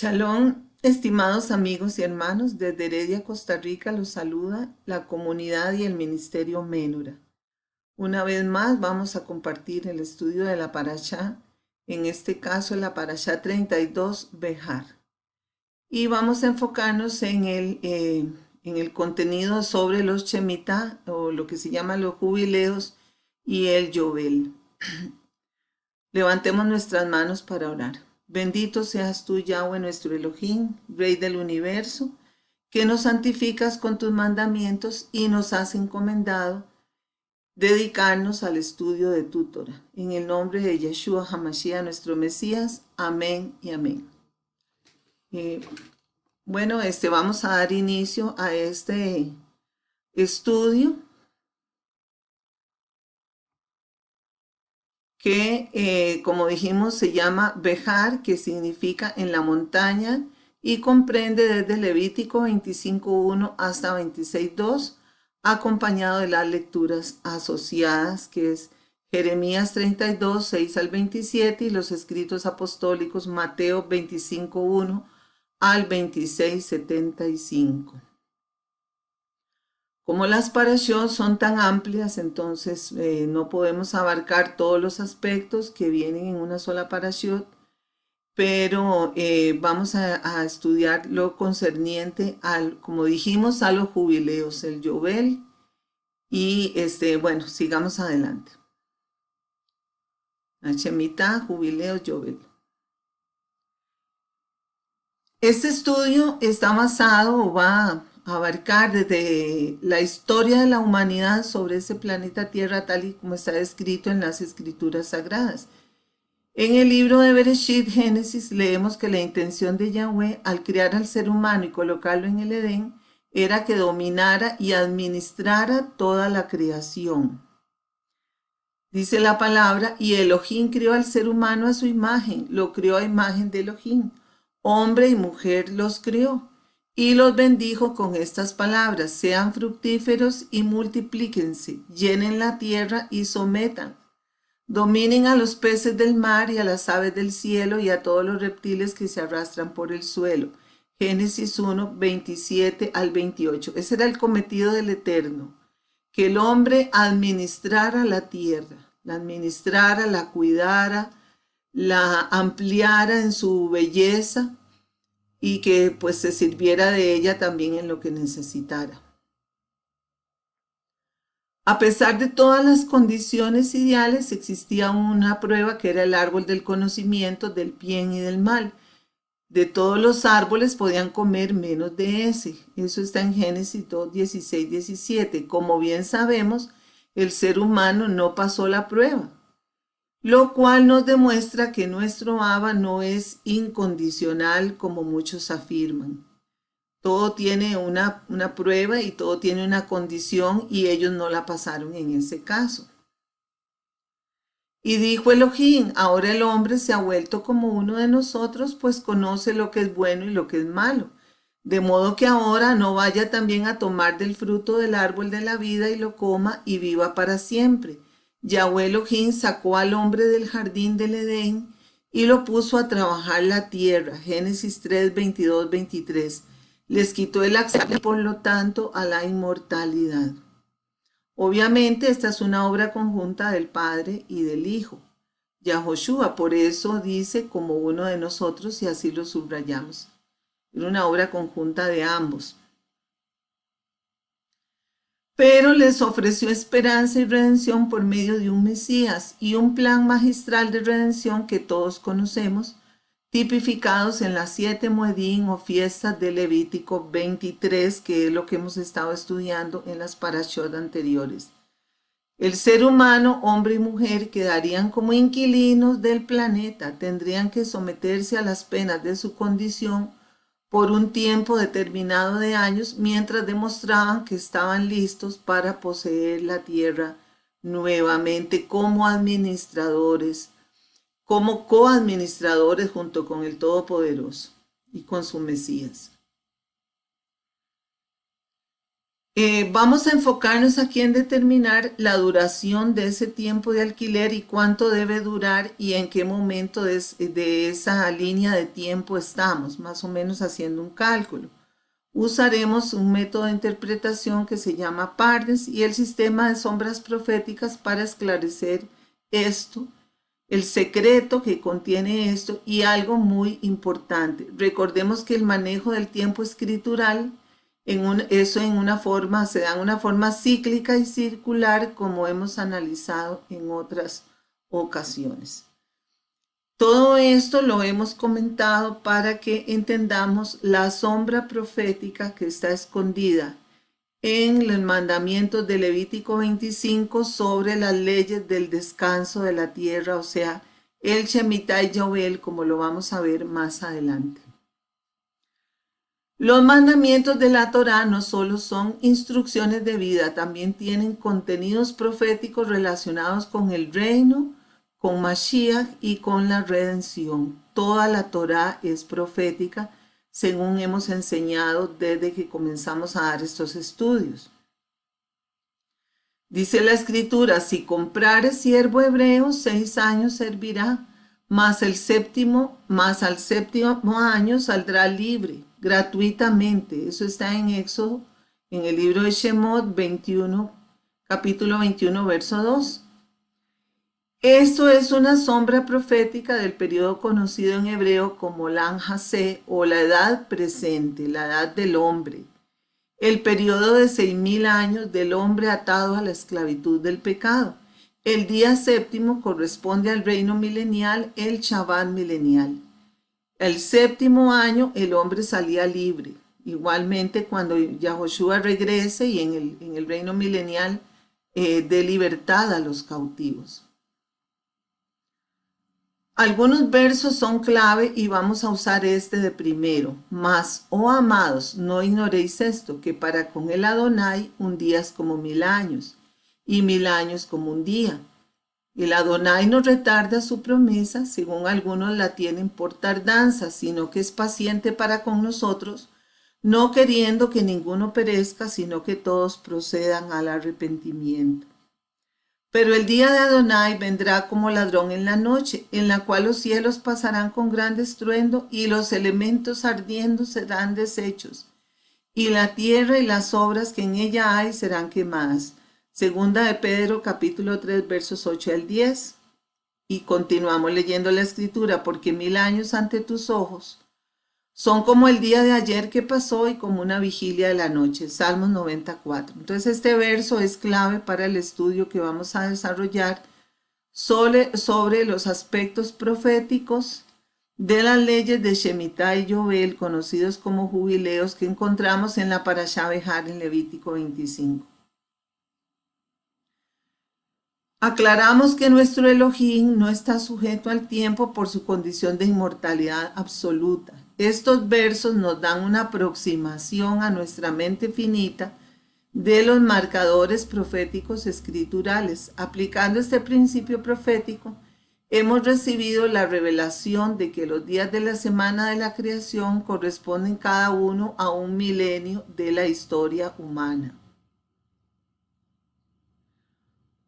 Shalom, estimados amigos y hermanos, desde Heredia, Costa Rica, los saluda la comunidad y el ministerio Menura. Una vez más vamos a compartir el estudio de la parashá, en este caso la parashá 32, Behar. Y vamos a enfocarnos en el contenido sobre los Shemitah, o lo que se llama los jubileos, y el Yobel. Levantemos nuestras manos para orar. Bendito seas tú, Yahweh, nuestro Elohim, Rey del universo, que nos santificas con tus mandamientos y nos has encomendado dedicarnos al estudio de tu Torah. En el nombre de Yeshua HaMashiach, nuestro Mesías. Amén y amén. Eh, vamos a dar inicio a este estudio que, como dijimos, se llama Behar, que significa en la montaña, y comprende desde Levítico 25.1 hasta 26.2, acompañado de las lecturas asociadas, que es Jeremías 32, 6 al 27, y los escritos apostólicos Mateo 25.1 al 26.75. Como las parashot son tan amplias, entonces no podemos abarcar todos los aspectos que vienen en una sola parashot, pero vamos a estudiar lo concerniente como dijimos, a los jubileos, el Yobel, y sigamos adelante. La Shemitah, jubileos, Yobel. Este estudio está basado o va a abarcar desde la historia de la humanidad sobre ese planeta Tierra tal y como está descrito en las escrituras sagradas. En el libro de Bereshit, Génesis, leemos que la intención de Yahweh al crear al ser humano y colocarlo en el Edén era que dominara y administrara toda la creación. Dice la palabra, y Elohim crió al ser humano a su imagen, lo crió a imagen de Elohim. Hombre y mujer los crió, y los bendijo con estas palabras: sean fructíferos y multiplíquense, llenen la tierra y sometan. Dominen a los peces del mar y a las aves del cielo y a todos los reptiles que se arrastran por el suelo. Génesis 1, 27 al 28. Ese era el cometido del Eterno, que el hombre administrara la tierra, la administrara, la cuidara, la ampliara en su belleza y que pues se sirviera de ella también en lo que necesitara. A pesar de todas las condiciones ideales, existía una prueba que era el árbol del conocimiento del bien y del mal. De todos los árboles podían comer menos de ese. Eso está en Génesis 2, 16, 17. Como bien sabemos, el ser humano no pasó la prueba, lo cual nos demuestra que nuestro Abba no es incondicional como muchos afirman. Todo tiene una prueba y todo tiene una condición, y ellos no la pasaron en ese caso. Y dijo Elohim: ahora el hombre se ha vuelto como uno de nosotros, pues conoce lo que es bueno y lo que es malo. De modo que ahora no vaya también a tomar del fruto del árbol de la vida y lo coma y viva para siempre. Yahweh Elohim sacó al hombre del jardín del Edén y lo puso a trabajar la tierra. Génesis 3, 22, 23. Les quitó el acceso, por lo tanto, a la inmortalidad. Obviamente esta es una obra conjunta del Padre y del Hijo, Yahoshua, por eso dice como uno de nosotros, y así lo subrayamos. Era una obra conjunta de ambos. Pero les ofreció esperanza y redención por medio de un Mesías y un plan magistral de redención que todos conocemos, tipificados en las 7 Moedín o fiestas de Levítico 23, que es lo que hemos estado estudiando en las parashot anteriores. El ser humano, hombre y mujer, quedarían como inquilinos del planeta, tendrían que someterse a las penas de su condición por un tiempo determinado de años, mientras demostraban que estaban listos para poseer la tierra nuevamente como administradores, como coadministradores junto con el Todopoderoso y con su Mesías. Vamos a enfocarnos aquí en determinar la duración de ese tiempo de alquiler y cuánto debe durar y en qué momento de esa línea de tiempo estamos, más o menos haciendo un cálculo. Usaremos un método de interpretación que se llama Pardes y el sistema de sombras proféticas para esclarecer esto, el secreto que contiene esto y algo muy importante. Recordemos que el manejo del tiempo escritural eso en una forma, se da en una forma cíclica y circular como hemos analizado en otras ocasiones. Todo esto lo hemos comentado para que entendamos la sombra profética que está escondida en los mandamientos de Levítico 25 sobre las leyes del descanso de la tierra, o sea, el Shemitah y Yovel, como lo vamos a ver más adelante. Los mandamientos de la Torá no solo son instrucciones de vida, también tienen contenidos proféticos relacionados con el reino, con Mashiach y con la redención. Toda la Torá es profética, según hemos enseñado desde que comenzamos a dar estos estudios. Dice la Escritura, si comprares siervo hebreo, 6 años servirá, mas al séptimo año saldrá libre, gratuitamente. Eso está en Éxodo, en el libro de Shemot 21, capítulo 21, verso 2. Esto es una sombra profética del periodo conocido en hebreo como Lan Hasé o la edad presente, la edad del hombre. El periodo de 6.000 años del hombre atado a la esclavitud del pecado. El día séptimo corresponde al reino milenial, el Shabbat milenial. El séptimo año el hombre salía libre. Igualmente cuando Yahoshua regrese y en el reino milenial dé libertad a los cautivos. Algunos versos son clave y vamos a usar este de primero. Mas, oh amados, no ignoréis esto, que para con el Adonai un día es como 1000 años, y 1000 años como un día. El Adonai no retarda su promesa, según algunos la tienen por tardanza, sino que es paciente para con nosotros, no queriendo que ninguno perezca, sino que todos procedan al arrepentimiento. Pero el día de Adonai vendrá como ladrón en la noche, en la cual los cielos pasarán con gran estruendo y los elementos ardiendo serán deshechos, y la tierra y las obras que en ella hay serán quemadas. Segunda de Pedro, capítulo 3, versos 8 al 10. Y continuamos leyendo la escritura, porque 1000 años ante tus ojos son como el día de ayer que pasó y como una vigilia de la noche. Salmos 94. Entonces este verso es clave para el estudio que vamos a desarrollar sobre los aspectos proféticos de las leyes de Shemitah y Yovel, conocidos como jubileos, que encontramos en la Parashá Behar en Levítico 25. Aclaramos que nuestro Elohim no está sujeto al tiempo por su condición de inmortalidad absoluta. Estos versos nos dan una aproximación a nuestra mente finita de los marcadores proféticos escriturales. Aplicando este principio profético, hemos recibido la revelación de que los días de la semana de la creación corresponden cada uno a un milenio de la historia humana.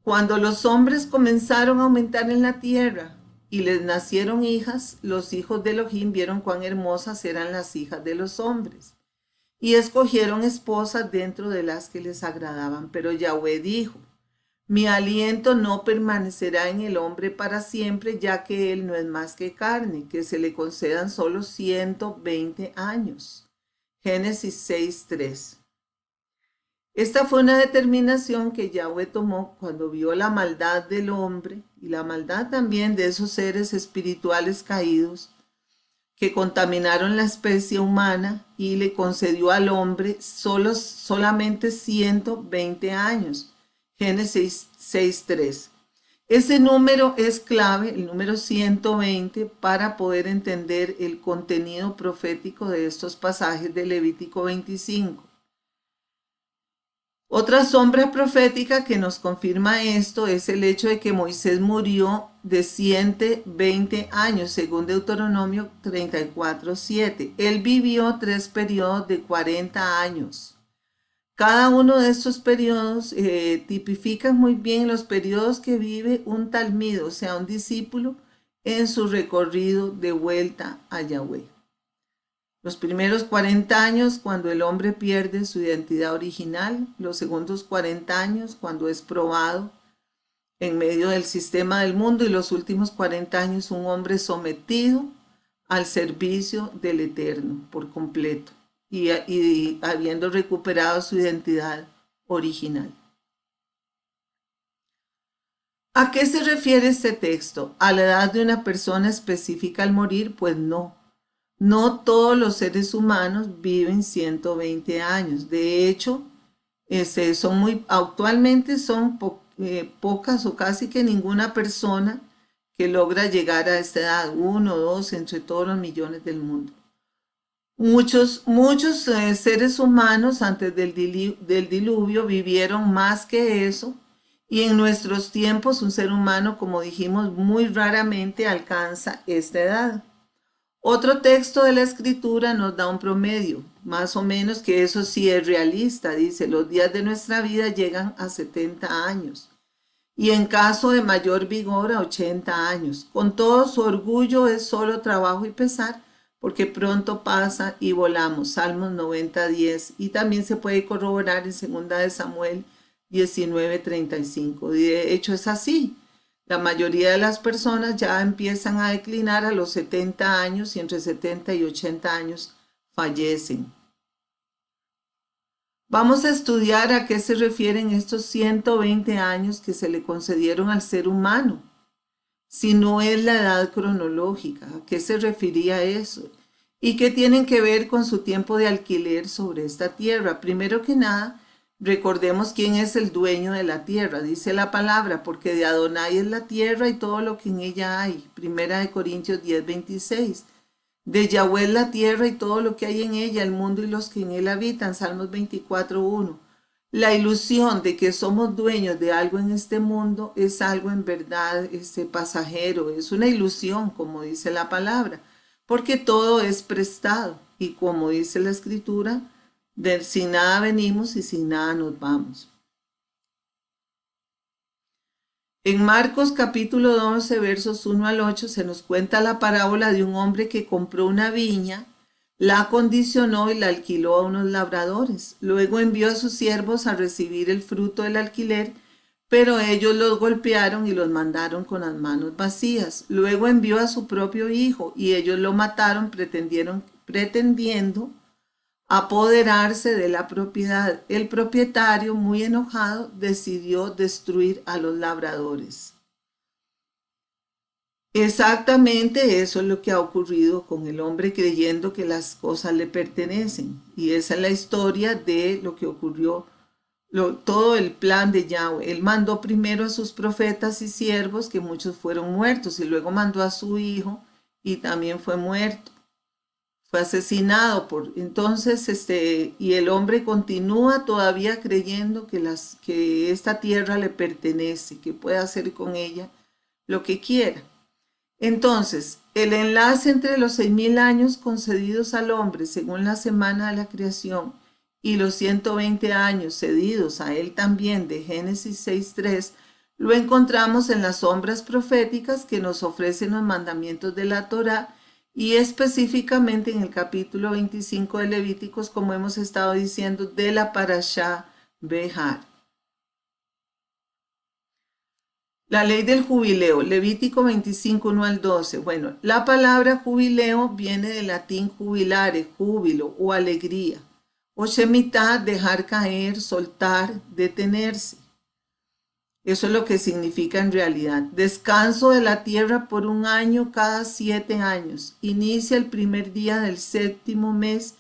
Cuando los hombres comenzaron a aumentar en la tierra y les nacieron hijas, los hijos de Elohim vieron cuán hermosas eran las hijas de los hombres y escogieron esposas dentro de las que les agradaban. Pero Yahweh dijo, mi aliento no permanecerá en el hombre para siempre, ya que él no es más que carne, que se le concedan solo 120 años. Génesis 6:3. Esta fue una determinación que Yahweh tomó cuando vio la maldad del hombre y la maldad también de esos seres espirituales caídos que contaminaron la especie humana y le concedió al hombre solamente 120 años. Génesis 6:3. Ese número es clave, el número 120, para poder entender el contenido profético de estos pasajes de Levítico 25. Otra sombra profética que nos confirma esto es el hecho de que Moisés murió de 120 años, según Deuteronomio 34:7. Él vivió 3 periodos de 40 años. Cada uno de estos periodos tipifican muy bien los periodos que vive un talmid, o sea, un discípulo, en su recorrido de vuelta a Yahweh. Los primeros 40 años cuando el hombre pierde su identidad original, los segundos 40 años cuando es probado en medio del sistema del mundo y los últimos 40 años un hombre sometido al servicio del Eterno por completo y habiendo recuperado su identidad original. ¿A qué se refiere este texto? ¿A la edad de una persona específica al morir? Pues no. No todos los seres humanos viven 120 años. De hecho, actualmente son pocas o casi que ninguna persona que logra llegar a esta edad, 1 o 2 entre todos los millones del mundo. Muchos seres humanos antes del diluvio vivieron más que eso y en nuestros tiempos un ser humano, como dijimos, muy raramente alcanza esta edad. Otro texto de la escritura nos da un promedio, más o menos, que eso sí es realista. Dice, los días de nuestra vida llegan a 70 años y en caso de mayor vigor a 80 años. Con todo su orgullo es solo trabajo y pesar, porque pronto pasa y volamos. Salmos 90:10 y también se puede corroborar en 2 de Samuel 19:35. De hecho es así. La mayoría de las personas ya empiezan a declinar a los 70 años y entre 70 y 80 años fallecen. Vamos a estudiar a qué se refieren estos 120 años que se le concedieron al ser humano. Si no es la edad cronológica, ¿a qué se refería eso? ¿Y qué tienen que ver con su tiempo de alquiler sobre esta tierra? Primero que nada, recordemos quién es el dueño de la tierra. Dice la palabra, porque de Adonai es la tierra y todo lo que en ella hay. Primera de Corintios 10:26. De Yahweh es la tierra y todo lo que hay en ella, el mundo y los que en él habitan. Salmos 24:1. La ilusión de que somos dueños de algo en este mundo es algo en verdad pasajero, es una ilusión, como dice la palabra, porque todo es prestado y como dice la escritura, sin nada venimos y sin nada nos vamos. En Marcos capítulo 12, versos 1 al 8, se nos cuenta la parábola de un hombre que compró una viña, la acondicionó y la alquiló a unos labradores. Luego envió a sus siervos a recibir el fruto del alquiler, pero ellos los golpearon y los mandaron con las manos vacías. Luego envió a su propio hijo y ellos lo mataron pretendiendo apoderarse de la propiedad. El propietario, muy enojado, decidió destruir a los labradores. Exactamente eso es lo que ha ocurrido con el hombre creyendo que las cosas le pertenecen. Y esa es la historia de lo que ocurrió, todo el plan de Yahweh. Él mandó primero a sus profetas y siervos, que muchos fueron muertos, y luego mandó a su hijo y también fue muerto. Fue asesinado entonces y el hombre continúa todavía creyendo que esta tierra le pertenece, que puede hacer con ella lo que quiera. Entonces, el enlace entre los 6,000 años concedidos al hombre según la semana de la creación y los 120 años cedidos a él también de Génesis 6:3, lo encontramos en las sombras proféticas que nos ofrecen los mandamientos de la Torá y específicamente en el capítulo 25 de Levíticos, como hemos estado diciendo, de la Parashá Behar. La ley del jubileo, Levítico 25, 1 al 12. Bueno, la palabra jubileo viene del latín jubilare, júbilo o alegría. O shemitah, dejar caer, soltar, detenerse. Eso es lo que significa en realidad. Descanso de la tierra por 1 año cada 7 años. Inicia el primer día del 7º mes,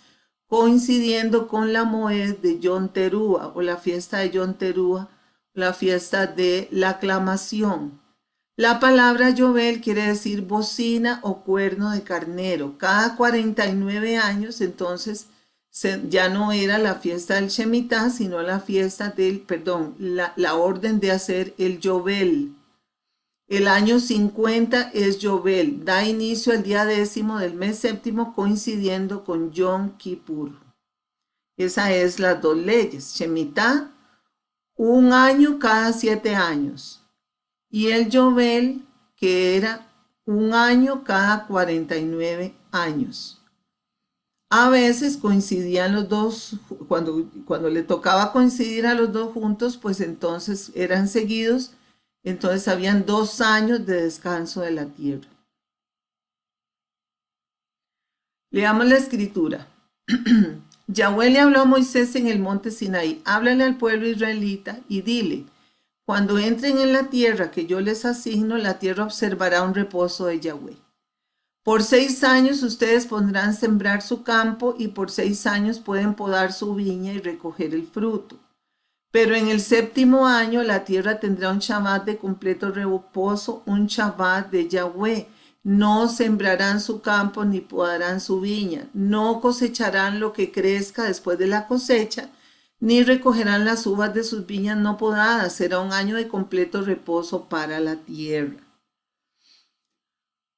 coincidiendo con la Moed de Yom Teruah o la fiesta de Yom Teruah, la fiesta de la aclamación. La palabra Yobel quiere decir bocina o cuerno de carnero. Cada 49 años, entonces, ya no era la fiesta del Shemitah, sino la fiesta la orden de hacer el Yobel. El año 50 es Yobel, da inicio al día 10º del mes 7º, coincidiendo con Yom Kippur. Esa es las dos leyes. Shemitah, un año cada 7 años. Y el Yovel, que era un año cada 49 años. A veces coincidían los dos, cuando le tocaba coincidir a los dos juntos, pues entonces eran seguidos, entonces habían 2 años de descanso de la tierra. Leamos la escritura. Yahweh le habló a Moisés en el monte Sinaí: háblale al pueblo israelita y dile: cuando entren en la tierra que yo les asigno, la tierra observará un reposo de Yahweh. Por 6 años ustedes podrán sembrar su campo y por 6 años pueden podar su viña y recoger el fruto. Pero en el 7º año la tierra tendrá un Shabbat de completo reposo, un Shabbat de Yahweh. No sembrarán su campo ni podarán su viña, no cosecharán lo que crezca después de la cosecha, ni recogerán las uvas de sus viñas no podadas. Será un año de completo reposo para la tierra.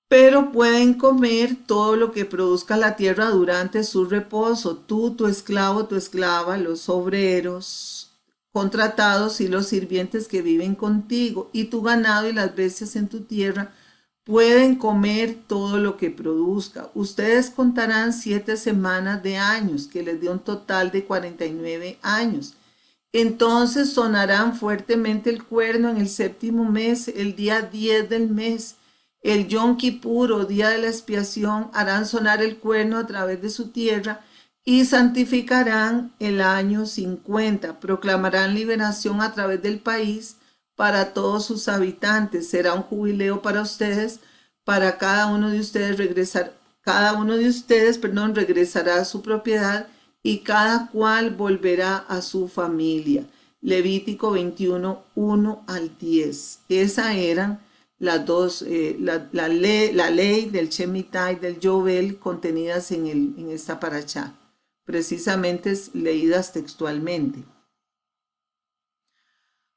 Pero pueden comer todo lo que produzca la tierra durante su reposo, tú, tu esclavo, tu esclava, los obreros contratados y los sirvientes que viven contigo, y tu ganado y las bestias en tu tierra pueden comer todo lo que produzca. Ustedes contarán 7 semanas de años, que les dio un total de 49 años. Entonces sonarán fuertemente el cuerno en el 7º mes, el día 10 del mes. El Yom Kippur, o día de la expiación, harán sonar el cuerno a través de su tierra y santificarán el año 50. Proclamarán liberación a través del país para todos sus habitantes. Será un jubileo para ustedes. Para cada uno de ustedes regresará a su propiedad y cada cual volverá a su familia. Levítico 21, 1 al 10. Esas eran las dos, la ley del Shemitah y del Yovel contenidas en esta parashá, precisamente leídas textualmente.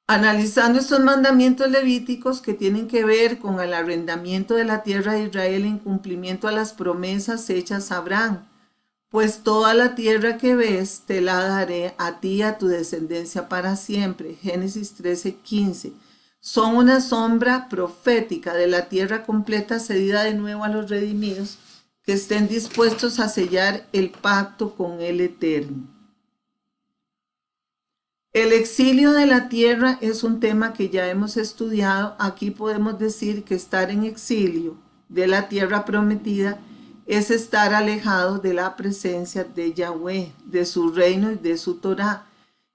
Analizando estos mandamientos levíticos que tienen que ver con el arrendamiento de la tierra de Israel en cumplimiento a las promesas hechas a Abraham, pues toda la tierra que ves te la daré a ti y a tu descendencia para siempre. Génesis 13:15. Son una sombra profética de la tierra completa cedida de nuevo a los redimidos que estén dispuestos a sellar el pacto con el Eterno. El exilio de la tierra es un tema que ya hemos estudiado. Aquí podemos decir que estar en exilio de la tierra prometida es estar alejado de la presencia de Yahweh, de su reino y de su Torá.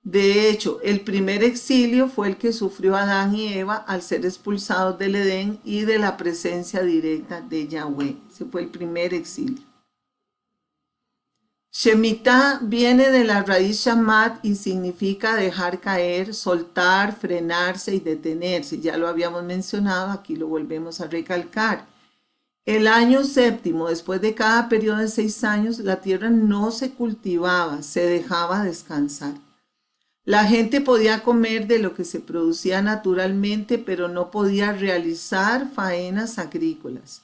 De hecho, el primer exilio fue el que sufrió Adán y Eva al ser expulsados del Edén y de la presencia directa de Yahweh. Ese fue el primer exilio. Shemitah viene de la raíz shamat y significa dejar caer, soltar, frenarse y detenerse. Ya lo habíamos mencionado, aquí lo volvemos a recalcar. El año 7º, después de cada periodo de 6 años, la tierra no se cultivaba, se dejaba descansar. La gente podía comer de lo que se producía naturalmente, pero no podía realizar faenas agrícolas.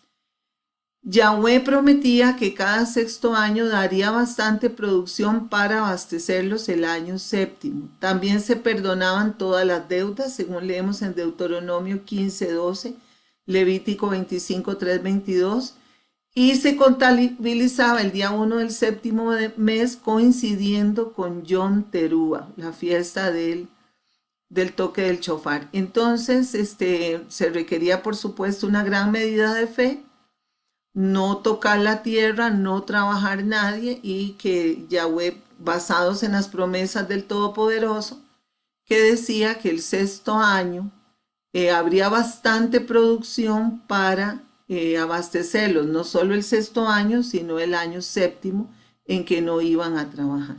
Yahweh prometía que cada 6º año daría bastante producción para abastecerlos el año 7º. También se perdonaban todas las deudas, según leemos en Deuteronomio 15:12, Levítico 25:3-22, y se contabilizaba el día 1 del 7º mes coincidiendo con Yom Teruah, la fiesta del toque del shofar. Entonces, se requería, por supuesto, una gran medida de fe, no tocar la tierra, no trabajar nadie, y que Yahweh, basados en las promesas del Todopoderoso, que decía que el 6º año habría bastante producción para abastecerlos, no solo el 6º año, sino el año 7º en que no iban a trabajar.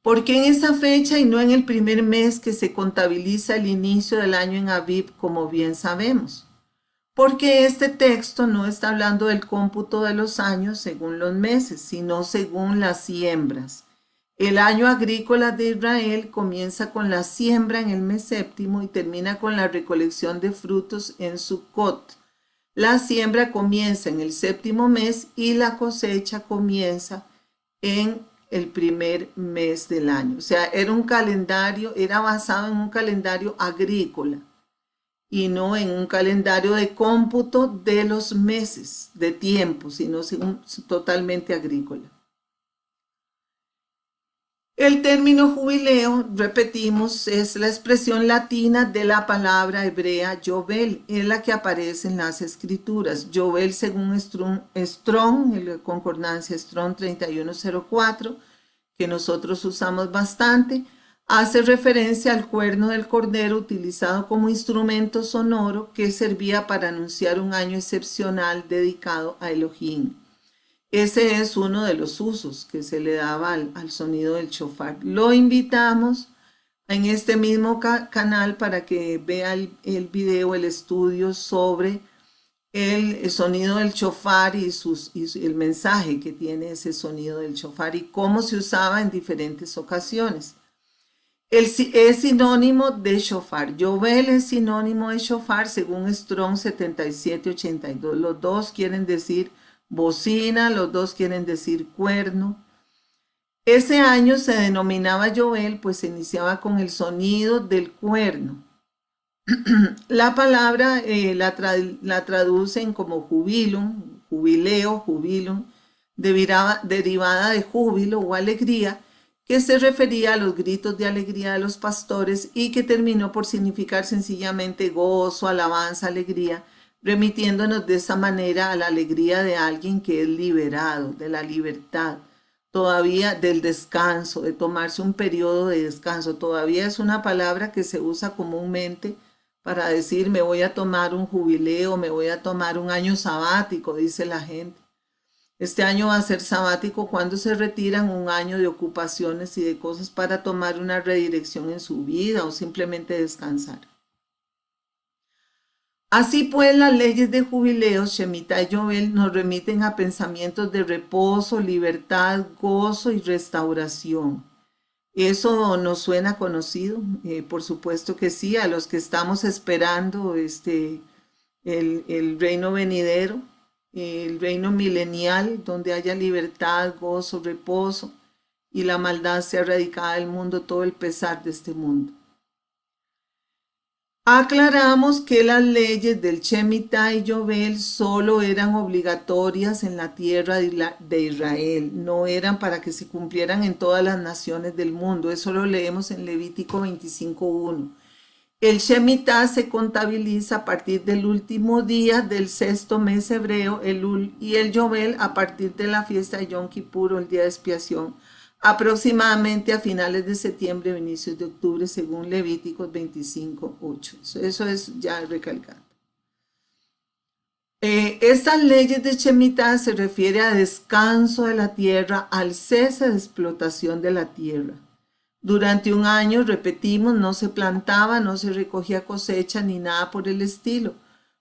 ¿Por qué en esa fecha y no en el primer mes que se contabiliza el inicio del año en Abib, como bien sabemos? Porque este texto no está hablando del cómputo de los años según los meses, sino según las siembras. El año agrícola de Israel comienza con la siembra en el mes 7º y termina con la recolección de frutos en Sukkot. La siembra comienza en el 7º mes y la cosecha comienza en el primer mes del año. O sea, era un calendario, era basado en un calendario agrícola y no en un calendario de cómputo de los meses, de tiempo, sino totalmente agrícola. El término jubileo, repetimos, es la expresión latina de la palabra hebrea Yovel, es la que aparece en las escrituras. Yovel, según Strong, en la concordancia Strong 3104, que nosotros usamos bastante, hace referencia al cuerno del cordero utilizado como instrumento sonoro que servía para anunciar un año excepcional dedicado a Elohim. Ese es uno de los usos que se le daba al sonido del shofar. Lo invitamos en este mismo canal para que vea el video, el estudio sobre el sonido del shofar y el mensaje que tiene ese sonido del shofar y cómo se usaba en diferentes ocasiones. Es sinónimo de shofar. Yovel es sinónimo de shofar según Strong 7782. Los dos quieren decir bocina, los dos quieren decir cuerno. Ese año se denominaba Yovel, pues se iniciaba con el sonido del cuerno. La palabra la traducen como jubilum, jubileo, jubilum, derivada de júbilo o alegría, que se refería a los gritos de alegría de los pastores y que terminó por significar sencillamente gozo, alabanza, alegría, remitiéndonos de esa manera a la alegría de alguien que es liberado, de la libertad, todavía del descanso, de tomarse un periodo de descanso. Todavía es una palabra que se usa comúnmente para decir me voy a tomar un jubileo, me voy a tomar un año sabático, dice la gente. Este año va a ser sabático cuando se retiran un año de ocupaciones y de cosas para tomar una redirección en su vida o simplemente descansar. Así pues, las leyes de jubileo, Shemitah y Yovel, nos remiten a pensamientos de reposo, libertad, gozo y restauración. ¿Eso nos suena conocido? Por supuesto que sí, a los que estamos esperando el reino venidero, el reino milenial, donde haya libertad, gozo, reposo y la maldad sea erradicada del mundo, todo el pesar de este mundo. Aclaramos que las leyes del Shemitah y Yovel solo eran obligatorias en la tierra de Israel, no eran para que se cumplieran en todas las naciones del mundo. Eso lo leemos en Levítico 25:1. El Shemitah se contabiliza a partir del último día del sexto mes hebreo, Elul, y el Yovel a partir de la fiesta de Yom Kippur o el día de expiación, aproximadamente a finales de septiembre o inicios de octubre, según Levíticos 25:8. Eso es ya recalcando. Estas leyes de Shemitah se refiere a descanso de la tierra, al cese de explotación de la tierra. Durante un año, repetimos, no se plantaba, no se recogía cosecha ni nada por el estilo.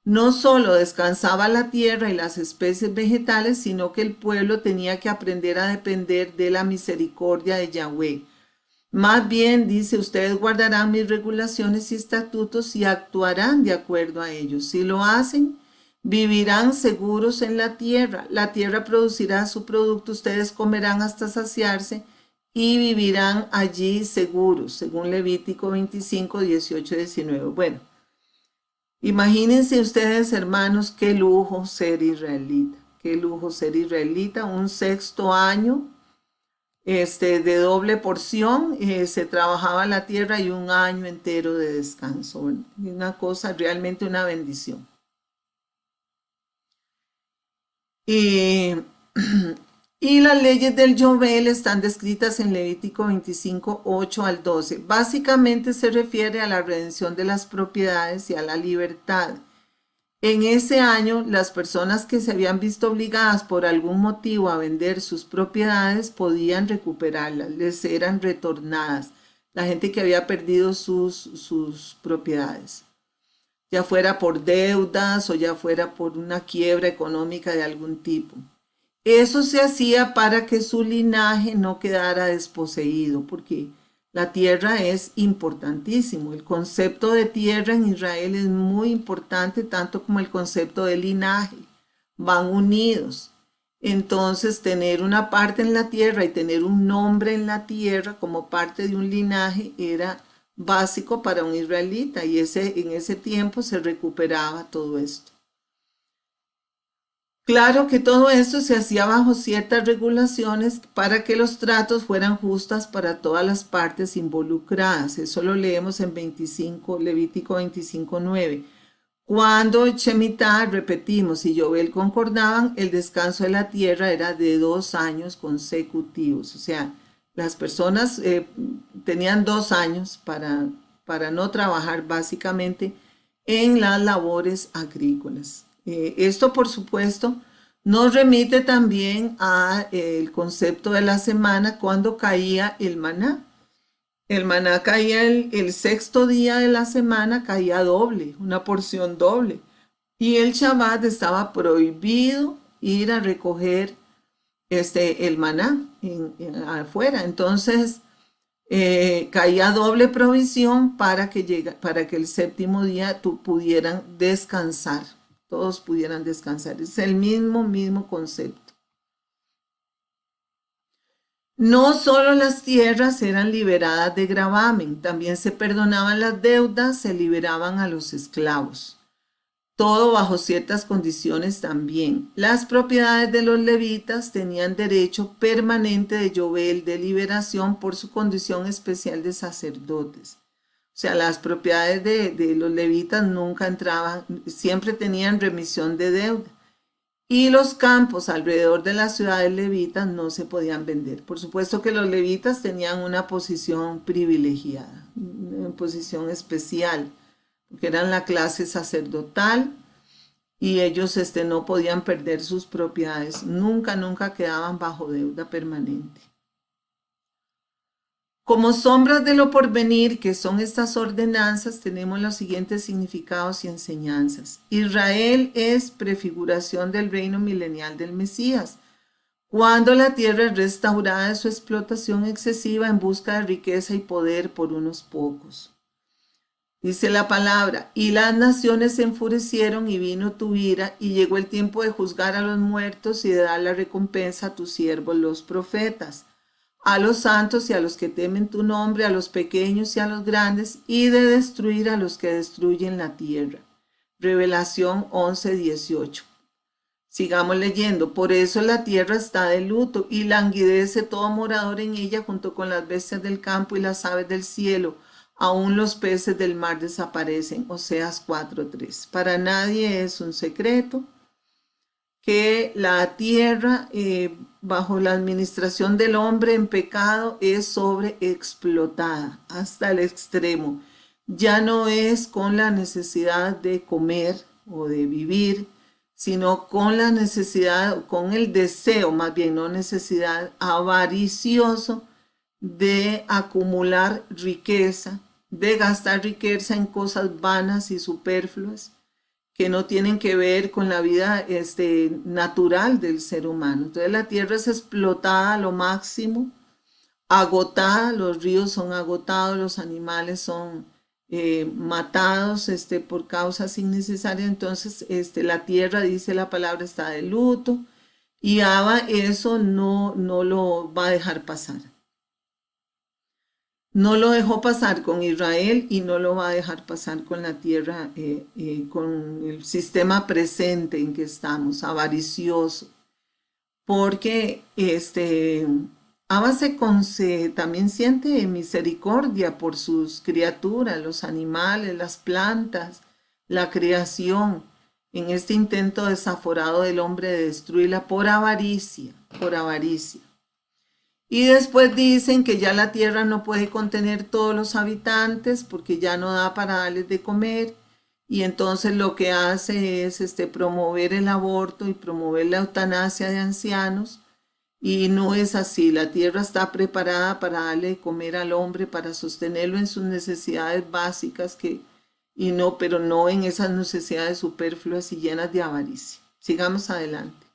No solo descansaba la tierra y las especies vegetales, sino que el pueblo tenía que aprender a depender de la misericordia de Yahweh. Más bien, dice, ustedes guardarán mis regulaciones y estatutos y actuarán de acuerdo a ellos. Si lo hacen, vivirán seguros en la tierra. La tierra producirá su producto, ustedes comerán hasta saciarse y vivirán allí seguros, según Levítico 25, 18, 19. Bueno, imagínense ustedes, hermanos, qué lujo ser israelita, qué lujo ser israelita, un sexto año de doble porción, se trabajaba la tierra y un año entero de descanso. Bueno, una cosa, realmente una bendición. Y las leyes del Yovel están descritas en Levítico 25, 8 al 12. Básicamente se refiere a la redención de las propiedades y a la libertad. En ese año, las personas que se habían visto obligadas por algún motivo a vender sus propiedades podían recuperarlas, les eran retornadas. La gente que había perdido sus propiedades, ya fuera por deudas o ya fuera por una quiebra económica de algún tipo. Eso se hacía para que su linaje no quedara desposeído, porque la tierra es importantísimo. El concepto de tierra en Israel es muy importante, tanto como el concepto de linaje. Van unidos. Entonces, tener una parte en la tierra y tener un nombre en la tierra como parte de un linaje era básico para un israelita y en ese tiempo se recuperaba todo esto. Claro que todo esto se hacía bajo ciertas regulaciones para que los tratos fueran justas para todas las partes involucradas. Eso lo leemos en Levítico 25:9. Cuando Shemitah, repetimos, y Yobel concordaban, el descanso de la tierra era de 2 años consecutivos. O sea, las personas tenían 2 años para no trabajar básicamente en las labores agrícolas. Esto, por supuesto, nos remite también al concepto de la semana cuando caía el maná. El maná caía el sexto día de la semana, caía doble, una porción doble. Y el Shabbat estaba prohibido ir a recoger el maná afuera. Entonces, caía doble provisión para que el séptimo día pudieran descansar. Todos pudieran descansar. Es el mismo concepto. No solo las tierras eran liberadas de gravamen, también se perdonaban las deudas, se liberaban a los esclavos. Todo bajo ciertas condiciones también. Las propiedades de los levitas tenían derecho permanente de Yobel de liberación por su condición especial de sacerdotes. O sea, las propiedades de los levitas nunca entraban, siempre tenían remisión de deuda. Y los campos alrededor de las ciudades levitas no se podían vender. Por supuesto que los levitas tenían una posición privilegiada, una posición especial, porque eran la clase sacerdotal y ellos no podían perder sus propiedades. Nunca quedaban bajo deuda permanente. Como sombras de lo porvenir, que son estas ordenanzas, tenemos los siguientes significados y enseñanzas. Israel es prefiguración del reino milenial del Mesías, cuando la tierra es restaurada de su explotación excesiva en busca de riqueza y poder por unos pocos. Dice la palabra, y las naciones se enfurecieron y vino tu ira, y llegó el tiempo de juzgar a los muertos y de dar la recompensa a tus siervos los profetas, a los santos y a los que temen tu nombre, a los pequeños y a los grandes, y de destruir a los que destruyen la tierra. Revelación 11:18. Sigamos leyendo. Por eso la tierra está de luto y languidece todo morador en ella junto con las bestias del campo y las aves del cielo. Aún los peces del mar desaparecen. Oseas 4:3. Para nadie es un secreto que la tierra bajo la administración del hombre en pecado es sobreexplotada hasta el extremo. Ya no es con la necesidad de comer o de vivir, sino con la necesidad, con el deseo, más bien no necesidad, avaricioso de acumular riqueza, de gastar riqueza en cosas vanas y superfluas que no tienen que ver con la vida natural del ser humano. Entonces la tierra es explotada a lo máximo, agotada, los ríos son agotados, los animales son matados por causas innecesarias. Entonces la tierra, dice la palabra, está de luto y Abba eso no lo va a dejar pasar. No lo dejó pasar con Israel y no lo va a dejar pasar con la tierra, con el sistema presente en que estamos, avaricioso. Porque Abba también siente misericordia por sus criaturas, los animales, las plantas, la creación, en este intento desaforado del hombre de destruirla por avaricia, por avaricia. Y después dicen que ya la tierra no puede contener todos los habitantes porque ya no da para darles de comer. Y entonces lo que hace es promover el aborto y promover la eutanasia de ancianos. Y no es así. La tierra está preparada para darle de comer al hombre, para sostenerlo en sus necesidades básicas, pero no en esas necesidades superfluas y llenas de avaricia. Sigamos adelante.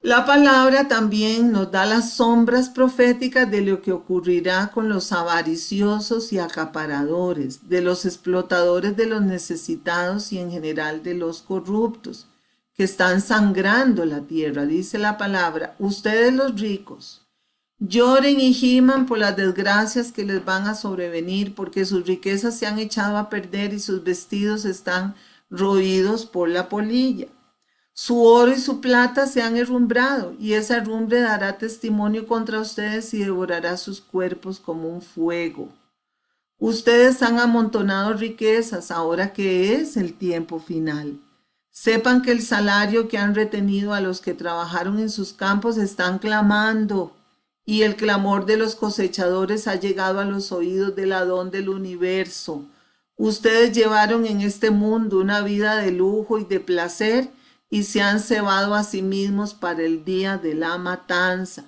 La palabra también nos da las sombras proféticas de lo que ocurrirá con los avariciosos y acaparadores, de los explotadores de los necesitados y en general de los corruptos, que están sangrando la tierra. Dice la palabra, ustedes los ricos, lloren y giman por las desgracias que les van a sobrevenir, porque sus riquezas se han echado a perder y sus vestidos están roídos por la polilla. Su oro y su plata se han herrumbrado, y esa herrumbre dará testimonio contra ustedes y devorará sus cuerpos como un fuego. Ustedes han amontonado riquezas ahora que es el tiempo final. Sepan que el salario que han retenido a los que trabajaron en sus campos están clamando, y el clamor de los cosechadores ha llegado a los oídos del Adón del universo. Ustedes llevaron en este mundo una vida de lujo y de placer y se han cebado a sí mismos para el día de la matanza.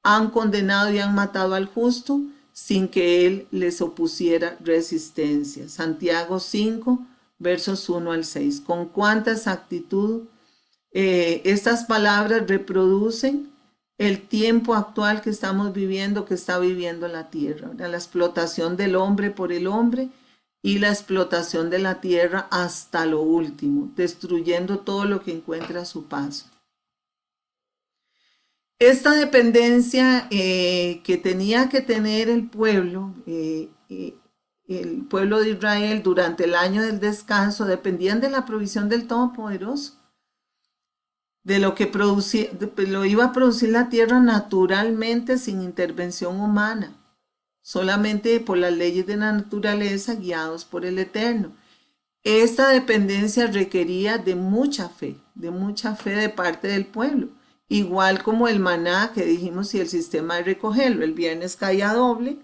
Han condenado y han matado al justo sin que él les opusiera resistencia. Santiago 5, versos 1 al 6. Con cuánta exactitud estas palabras reproducen el tiempo actual que estamos viviendo, que está viviendo la tierra, la explotación del hombre por el hombre y la explotación de la tierra hasta lo último, destruyendo todo lo que encuentra a su paso. Esta dependencia que tenía que tener el pueblo de Israel durante el año del descanso, dependían de la provisión del Todopoderoso, de lo que lo iba a producir la tierra naturalmente sin intervención humana, solamente por las leyes de la naturaleza guiados por el Eterno. Esta dependencia requería de mucha fe de parte del pueblo, igual como el maná que dijimos y el sistema de recogerlo. El viernes caía doble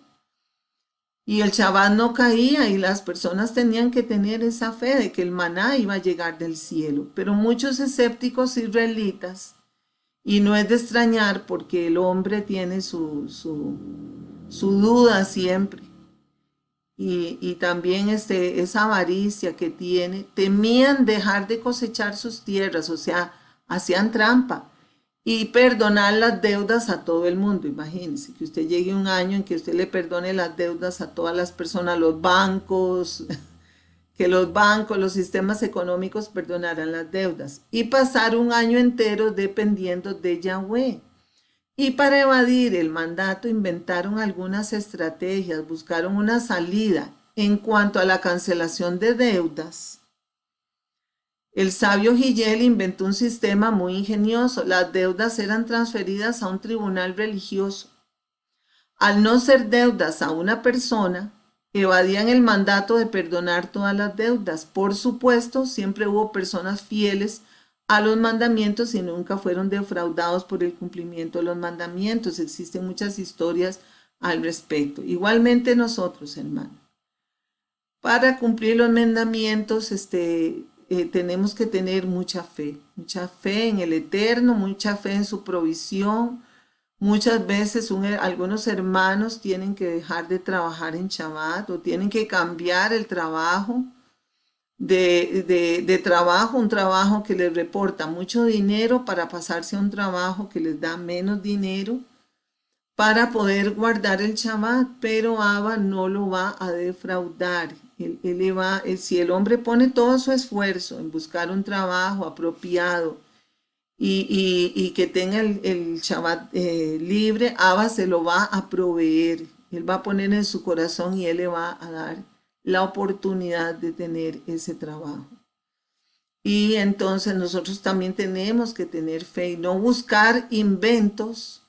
y el Shabbat no caía, y las personas tenían que tener esa fe de que el maná iba a llegar del cielo. Pero muchos escépticos israelitas, y no es de extrañar porque el hombre tiene su duda siempre, y también esa avaricia que tiene, temían dejar de cosechar sus tierras, o sea, hacían trampa y perdonar las deudas a todo el mundo. Imagínense que usted llegue un año en que usted le perdone las deudas a todas las personas, los bancos, que los bancos, los sistemas económicos perdonaran las deudas, y pasar un año entero dependiendo de Yahweh. Y para evadir el mandato inventaron algunas estrategias, buscaron una salida en cuanto a la cancelación de deudas. El sabio Hillel inventó un sistema muy ingenioso. Las deudas eran transferidas a un tribunal religioso. Al no ser deudas a una persona, evadían el mandato de perdonar todas las deudas. Por supuesto, siempre hubo personas fieles a los mandamientos y nunca fueron defraudados por el cumplimiento de los mandamientos. Existen muchas historias al respecto. Igualmente nosotros, hermano, para cumplir los mandamientos, tenemos que tener mucha fe en el Eterno, mucha fe en su provisión. Muchas veces algunos hermanos tienen que dejar de trabajar en Shabbat, o tienen que cambiar el trabajo de trabajo, un trabajo que les reporta mucho dinero, para pasarse a un trabajo que les da menos dinero, para poder guardar el Shabbat. Pero Abba no lo va a defraudar. Si el hombre pone todo su esfuerzo en buscar un trabajo apropiado y que tenga el Shabbat libre, Abba se lo va a proveer. Él va a poner en su corazón y él le va a dar la oportunidad de tener ese trabajo. Y entonces nosotros también tenemos que tener fe y no buscar inventos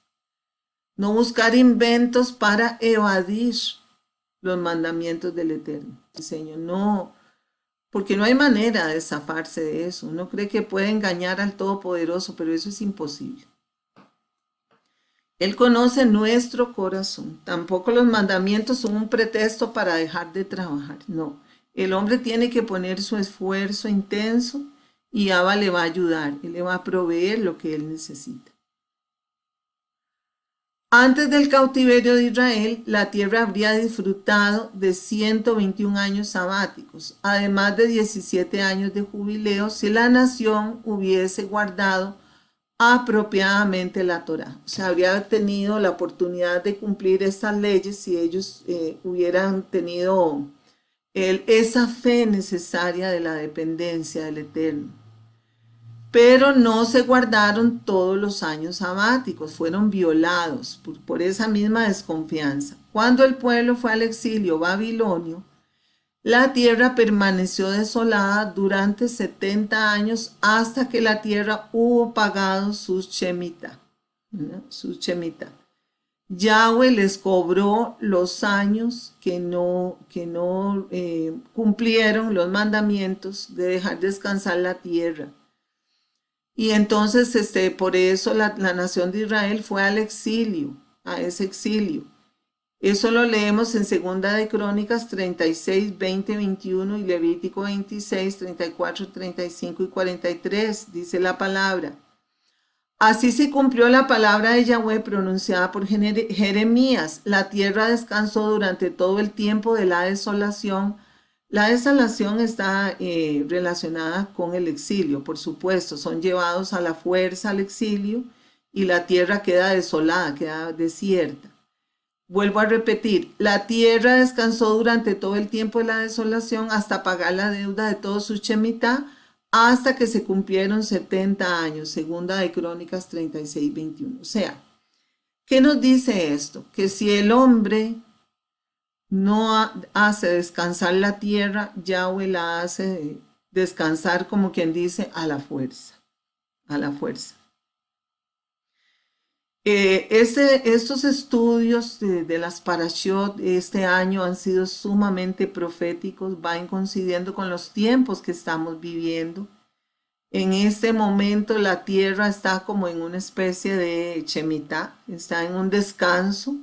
para evadir los mandamientos del Eterno. Señor, no, porque no hay manera de zafarse de eso. Uno cree que puede engañar al Todopoderoso, pero eso es imposible. Él conoce nuestro corazón. Tampoco los mandamientos son un pretexto para dejar de trabajar. No, el hombre tiene que poner su esfuerzo intenso y Abba le va a ayudar. Él le va a proveer lo que él necesita. Antes del cautiverio de Israel, la tierra habría disfrutado de 121 años sabáticos, además de 17 años de jubileo, si la nación hubiese guardado apropiadamente la Torá. O sea, habría tenido la oportunidad de cumplir estas leyes si ellos hubieran tenido esa fe necesaria de la dependencia del Eterno. pero no se guardaron todos los años sabáticos, fueron violados por esa misma desconfianza. Cuando el pueblo fue al exilio babilonio, la tierra permaneció desolada durante 70 años hasta que la tierra hubo pagado sus shemita, ¿no? Sus shemita. Yahweh les cobró los años que no cumplieron los mandamientos de dejar descansar la tierra. Y entonces por eso la nación de Israel fue al exilio, a ese exilio. Eso lo leemos en Segunda de Crónicas 36, 20, 21 y Levítico 26, 34, 35 y 43, dice la palabra. Así se cumplió la palabra de Yahweh pronunciada por Jeremías. La tierra descansó durante todo el tiempo de la desolación. La desolación está relacionada con el exilio, por supuesto. Son llevados a la fuerza al exilio y la tierra queda desolada, queda desierta. Vuelvo a repetir, la tierra descansó durante todo el tiempo de la desolación hasta pagar la deuda de todos sus shemitá, hasta que se cumplieron 70 años, Segunda de Crónicas 36, 21. O sea, ¿qué nos dice esto? Que si el hombre no hace descansar la tierra, Yahweh la hace descansar, como quien dice, a la fuerza, a la fuerza. Estos estudios de las Parashot este año han sido sumamente proféticos, van coincidiendo con los tiempos que estamos viviendo. En este momento la tierra está como en una especie de shemitá, está en un descanso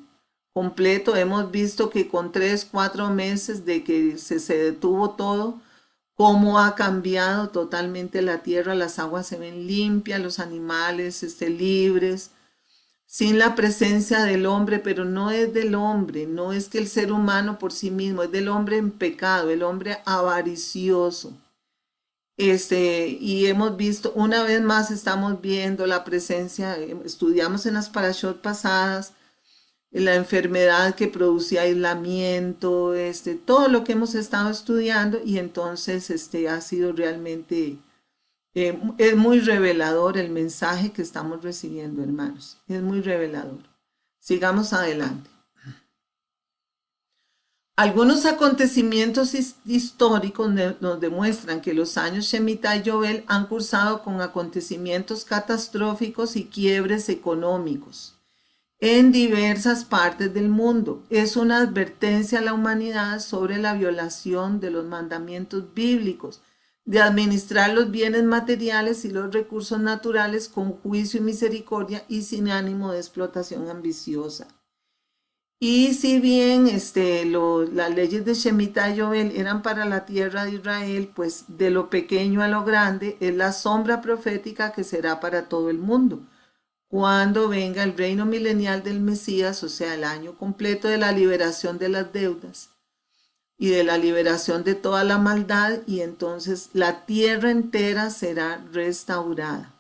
completo. Hemos visto que con 3, 4 meses de que se detuvo todo, cómo ha cambiado totalmente la tierra, las aguas se ven limpias, los animales libres, sin la presencia del hombre, pero no es del hombre, no es que el ser humano por sí mismo, es del hombre en pecado, el hombre avaricioso. Y hemos visto, una vez más estamos viendo la presencia, estudiamos en las parashot pasadas, la enfermedad que producía aislamiento, todo lo que hemos estado estudiando, y entonces ha sido realmente, es muy revelador el mensaje que estamos recibiendo, hermanos, es muy revelador. Sigamos adelante. Algunos acontecimientos históricos nos demuestran que los años Shemitah y Yovel han cursado con acontecimientos catastróficos y quiebres económicos en diversas partes del mundo. Es una advertencia a la humanidad sobre la violación de los mandamientos bíblicos de administrar los bienes materiales y los recursos naturales con juicio y misericordia y sin ánimo de explotación ambiciosa. Y si bien las leyes de Shemitah y Yovel eran para la tierra de Israel, pues de lo pequeño a lo grande es la sombra profética que será para todo el mundo. Cuando venga el reino milenial del Mesías, o sea, el año completo de la liberación de las deudas y de la liberación de toda la maldad, y entonces la tierra entera será restaurada.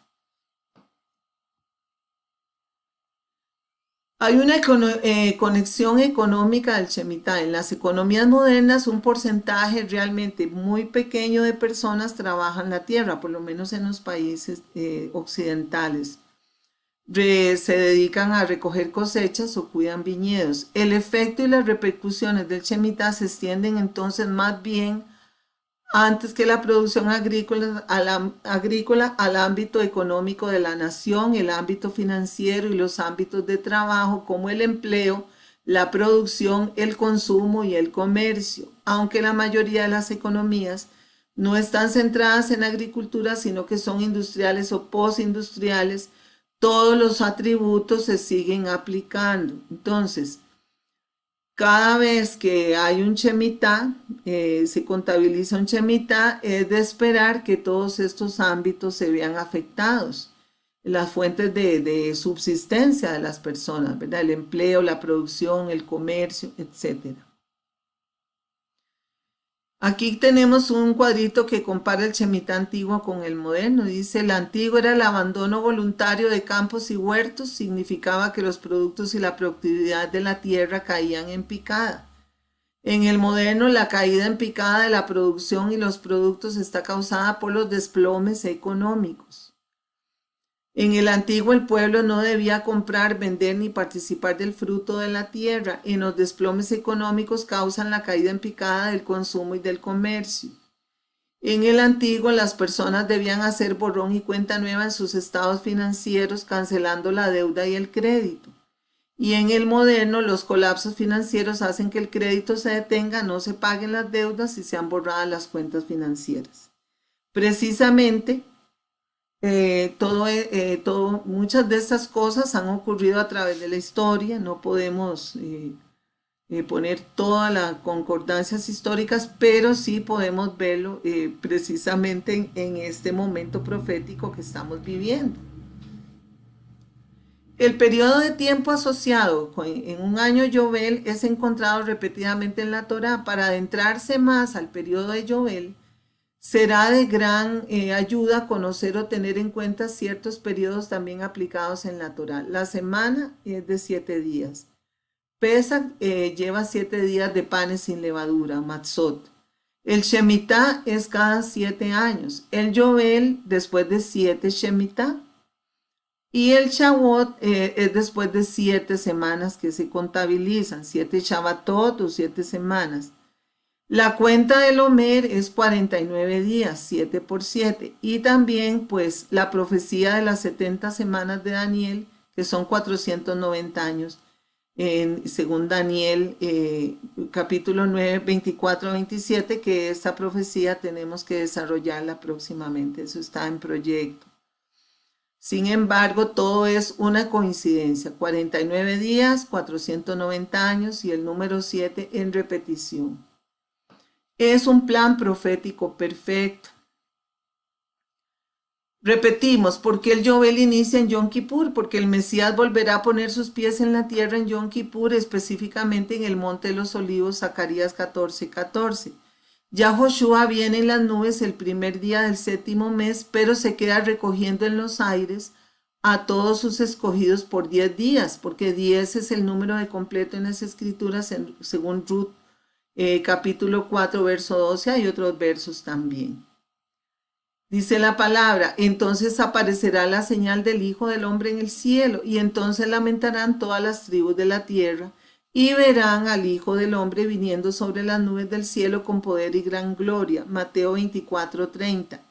Hay una conexión económica del Shemitah. En las economías modernas, un porcentaje realmente muy pequeño de personas trabajan la tierra, por lo menos en los países occidentales. Se dedican a recoger cosechas o cuidan viñedos. El efecto y las repercusiones del Shemitah se extienden entonces más bien antes que la producción agrícola al ámbito económico de la nación, el ámbito financiero y los ámbitos de trabajo como el empleo, la producción, el consumo y el comercio. Aunque la mayoría de las economías no están centradas en agricultura, sino que son industriales o postindustriales, todos los atributos se siguen aplicando. Entonces, cada vez que hay un Shemitah, se contabiliza un Shemitah, es de esperar que todos estos ámbitos se vean afectados. Las fuentes de subsistencia de las personas, ¿verdad? El empleo, la producción, el comercio, etc. Aquí tenemos un cuadrito que compara el Shemitah antiguo con el moderno. Dice, el antiguo era el abandono voluntario de campos y huertos, significaba que los productos y la productividad de la tierra caían en picada. En el moderno, la caída en picada de la producción y los productos está causada por los desplomes económicos. En el antiguo el pueblo no debía comprar, vender ni participar del fruto de la tierra. En los desplomes económicos causan la caída en picada del consumo y del comercio. En el antiguo las personas debían hacer borrón y cuenta nueva en sus estados financieros, cancelando la deuda y el crédito. Y en el moderno los colapsos financieros hacen que el crédito se detenga, no se paguen las deudas y sean borradas las cuentas financieras. Precisamente, muchas de estas cosas han ocurrido a través de la historia, no podemos poner todas las concordancias históricas, pero sí podemos verlo precisamente en este momento profético que estamos viviendo. El periodo de tiempo asociado en un año Yobel es encontrado repetidamente en la Torá. Para adentrarse más al periodo de Yobel, será de gran ayuda conocer o tener en cuenta ciertos periodos también aplicados en la Torá. La semana es de 7 días. Pesach lleva 7 días de panes sin levadura, matzot. El Shemitah es cada 7 años. El Yobel después de 7 Shemitah. Y el Shavuot es después de 7 semanas que se contabilizan, 7 Shabbatot o 7 semanas. La cuenta del Omer es 49 días, 7 por 7. Y también pues la profecía de las 70 semanas de Daniel, que son 490 años, según Daniel capítulo 9, 24-27, que esta profecía tenemos que desarrollarla próximamente. Eso está en proyecto. Sin embargo, todo es una coincidencia. 49 días, 490 años y el número 7 en repetición. Es un plan profético perfecto. Repetimos, ¿por qué el Yobel inicia en Yom Kippur? Porque el Mesías volverá a poner sus pies en la tierra en Yom Kippur, específicamente en el Monte de los Olivos, Zacarías 14:14. Ya Joshua viene en las nubes el primer día del 7º mes, pero se queda recogiendo en los aires a todos sus escogidos por 10 días, porque 10 es el número de completo en las escrituras, según Ruth capítulo 4, verso 12, hay otros versos también. Dice la palabra, entonces aparecerá la señal del Hijo del Hombre en el cielo, y entonces lamentarán todas las tribus de la tierra, y verán al Hijo del Hombre viniendo sobre las nubes del cielo con poder y gran gloria. Mateo 24:30.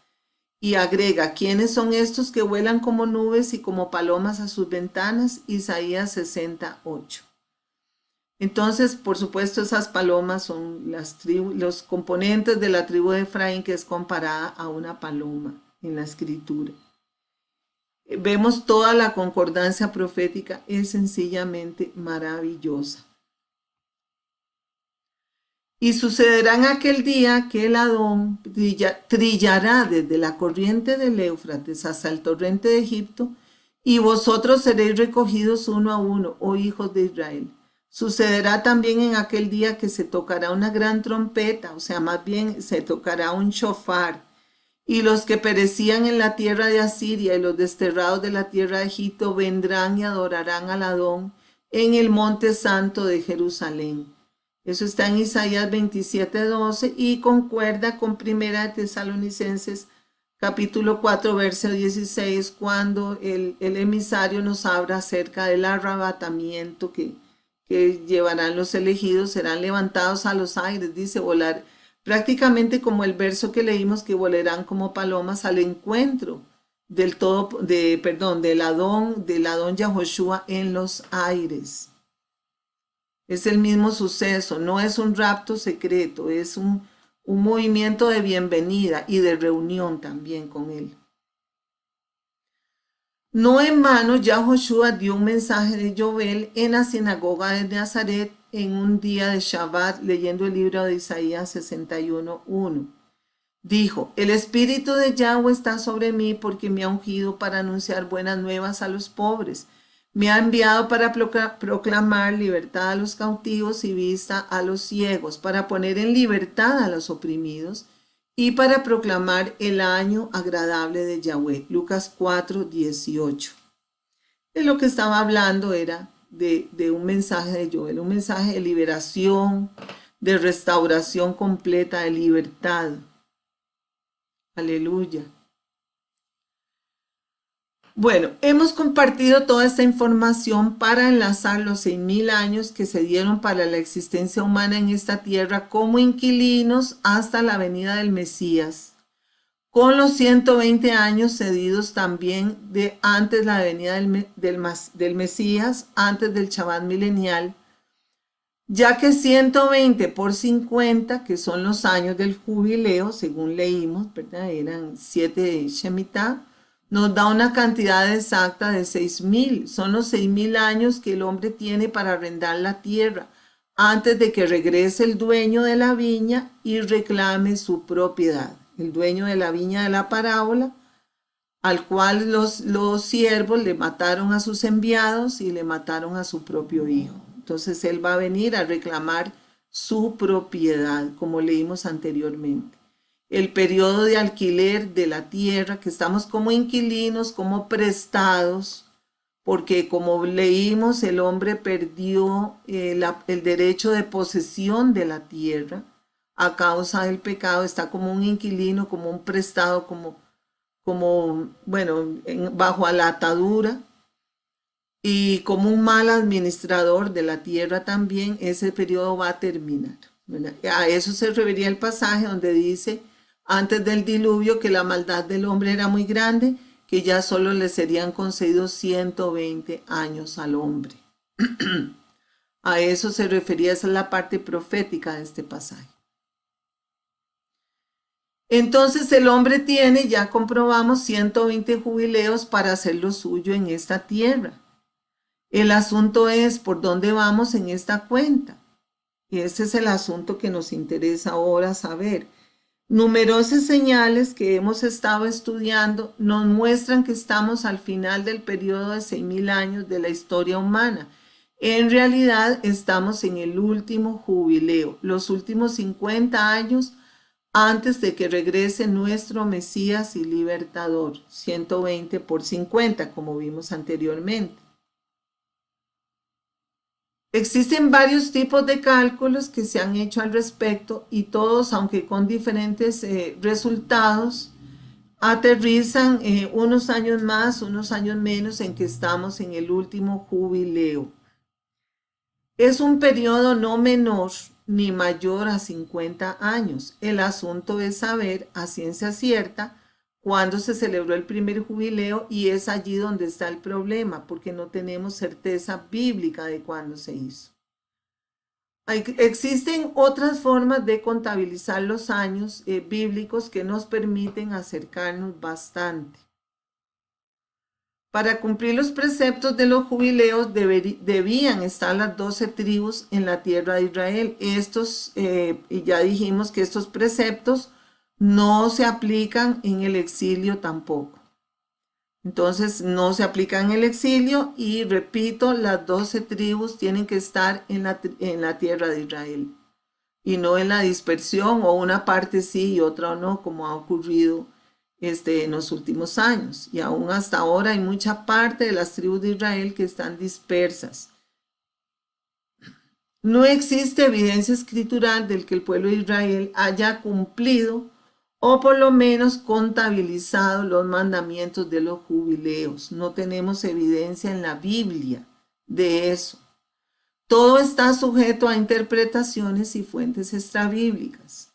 Y agrega, ¿quiénes son estos que vuelan como nubes y como palomas a sus ventanas? Isaías 60:8. Entonces, por supuesto, esas palomas son los componentes de la tribu de Efraín, que es comparada a una paloma en la escritura. Vemos toda la concordancia profética, es sencillamente maravillosa. Y sucederá en aquel día que el Adón trillará desde la corriente del Éufrates hasta el torrente de Egipto, y vosotros seréis recogidos uno a uno, oh hijos de Israel. Sucederá también en aquel día que se tocará una gran trompeta, o sea, más bien se tocará un shofar, y los que perecían en la tierra de Asiria y los desterrados de la tierra de Egipto vendrán y adorarán al Adón en el monte santo de Jerusalén. Eso está en Isaías 27:12 y concuerda con Primera de Tesalonicenses capítulo 4, verso 16, cuando el emisario nos habla acerca del arrebatamiento que llevarán los elegidos, serán levantados a los aires, dice volar, prácticamente como el verso que leímos, que volarán como palomas al encuentro del Adón Yahoshua en los aires. Es el mismo suceso, no es un rapto secreto, es un movimiento de bienvenida y de reunión también con él. No en vano, Yahoshua dio un mensaje de Yobel en la sinagoga de Nazaret en un día de Shabbat, leyendo el libro de Isaías 61:1. Dijo, el Espíritu de Yahweh está sobre mí porque me ha ungido para anunciar buenas nuevas a los pobres. Me ha enviado para proclamar libertad a los cautivos y vista a los ciegos, para poner en libertad a los oprimidos y para proclamar el año agradable de Yahweh. Lucas 4:18. De lo que estaba hablando era de un mensaje de Joel, un mensaje de liberación, de restauración completa, de libertad. Aleluya. Bueno, hemos compartido toda esta información para enlazar los 6.000 años que se dieron para la existencia humana en esta tierra como inquilinos hasta la venida del Mesías, con los 120 años cedidos también de antes la venida del Mesías, antes del Shabbat milenial, ya que 120 por 50, que son los años del jubileo, según leímos, ¿verdad? Eran 7 Shemitah, nos da una cantidad exacta de 6.000. Son los 6.000 años que el hombre tiene para arrendar la tierra antes de que regrese el dueño de la viña y reclame su propiedad. El dueño de la viña de la parábola, al cual los siervos le mataron a sus enviados y le mataron a su propio hijo. Entonces él va a venir a reclamar su propiedad, como leímos anteriormente. El periodo de alquiler de la tierra, que estamos como inquilinos, como prestados, porque como leímos, el hombre perdió el derecho de posesión de la tierra a causa del pecado, está como un inquilino, como un prestado, bueno, bajo a la atadura, y como un mal administrador de la tierra también. Ese periodo va a terminar, ¿verdad? A eso se refería el pasaje donde dice, antes del diluvio, que la maldad del hombre era muy grande, que ya solo le serían concedidos 120 años al hombre. A eso se refería, esa es la parte profética de este pasaje. Entonces el hombre tiene, ya comprobamos, 120 jubileos para hacer lo suyo en esta tierra. El asunto es por dónde vamos en esta cuenta. Y ese es el asunto que nos interesa ahora saber. Numerosas señales que hemos estado estudiando nos muestran que estamos al final del periodo de 6.000 años de la historia humana. En realidad estamos en el último jubileo, los últimos 50 años antes de que regrese nuestro Mesías y Libertador, 120 por 50, como vimos anteriormente. Existen varios tipos de cálculos que se han hecho al respecto y todos, aunque con diferentes resultados, aterrizan unos años más, unos años menos en que estamos en el último jubileo. Es un periodo no menor ni mayor a 50 años. El asunto es saber a ciencia cierta cuándo se celebró el primer jubileo, y es allí donde está el problema, porque no tenemos certeza bíblica de cuándo se hizo. Existen otras formas de contabilizar los años bíblicos que nos permiten acercarnos bastante. Para cumplir los preceptos de los jubileos debían estar las 12 tribus en la tierra de Israel. Y ya dijimos que estos preceptos no se aplican en el exilio tampoco. Entonces no se aplican en el exilio, y repito, las 12 tribus tienen que estar en la tierra de Israel y no en la dispersión, o una parte sí y otra no, como ha ocurrido en los últimos años. Y aún hasta ahora hay mucha parte de las tribus de Israel que están dispersas. No existe evidencia escritural del que el pueblo de Israel haya cumplido o por lo menos contabilizado los mandamientos de los jubileos. No tenemos evidencia en la Biblia de eso. Todo está sujeto a interpretaciones y fuentes extrabíblicas.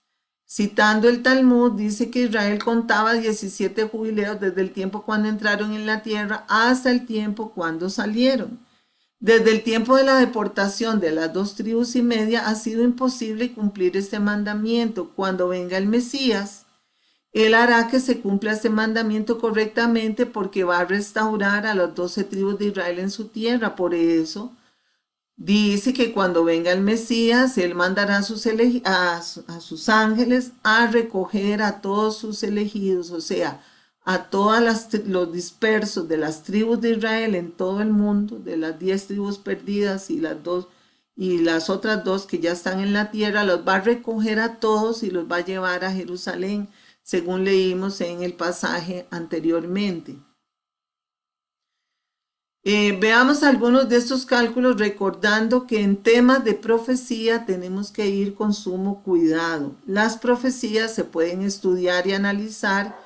Citando el Talmud, dice que Israel contaba 17 jubileos desde el tiempo cuando entraron en la tierra hasta el tiempo cuando salieron. Desde el tiempo de la deportación de las 2 tribus y media ha sido imposible cumplir este mandamiento. Cuando venga el Mesías, él hará que se cumpla este mandamiento correctamente, porque va a restaurar a las 12 tribus de Israel en su tierra. Por eso dice que cuando venga el Mesías, él mandará a sus ángeles a recoger a todos sus elegidos, o sea, a todos los dispersos de las tribus de Israel en todo el mundo, de las 10 tribus perdidas y las otras 2 que ya están en la tierra. Los va a recoger a todos y los va a llevar a Jerusalén, según leímos en el pasaje anteriormente. Veamos algunos de estos cálculos, recordando que en temas de profecía tenemos que ir con sumo cuidado. Las profecías se pueden estudiar y analizar,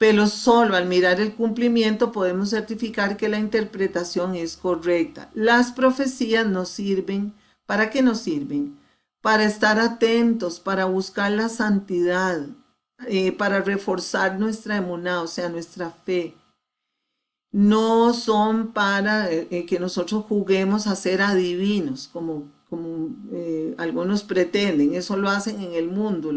pero solo al mirar el cumplimiento podemos certificar que la interpretación es correcta. Las profecías nos sirven, ¿para qué nos sirven? Para estar atentos, para buscar la santidad, para reforzar nuestra emuná, o sea, nuestra fe. No son para que nosotros juguemos a ser adivinos, como algunos pretenden. Eso lo hacen en el mundo,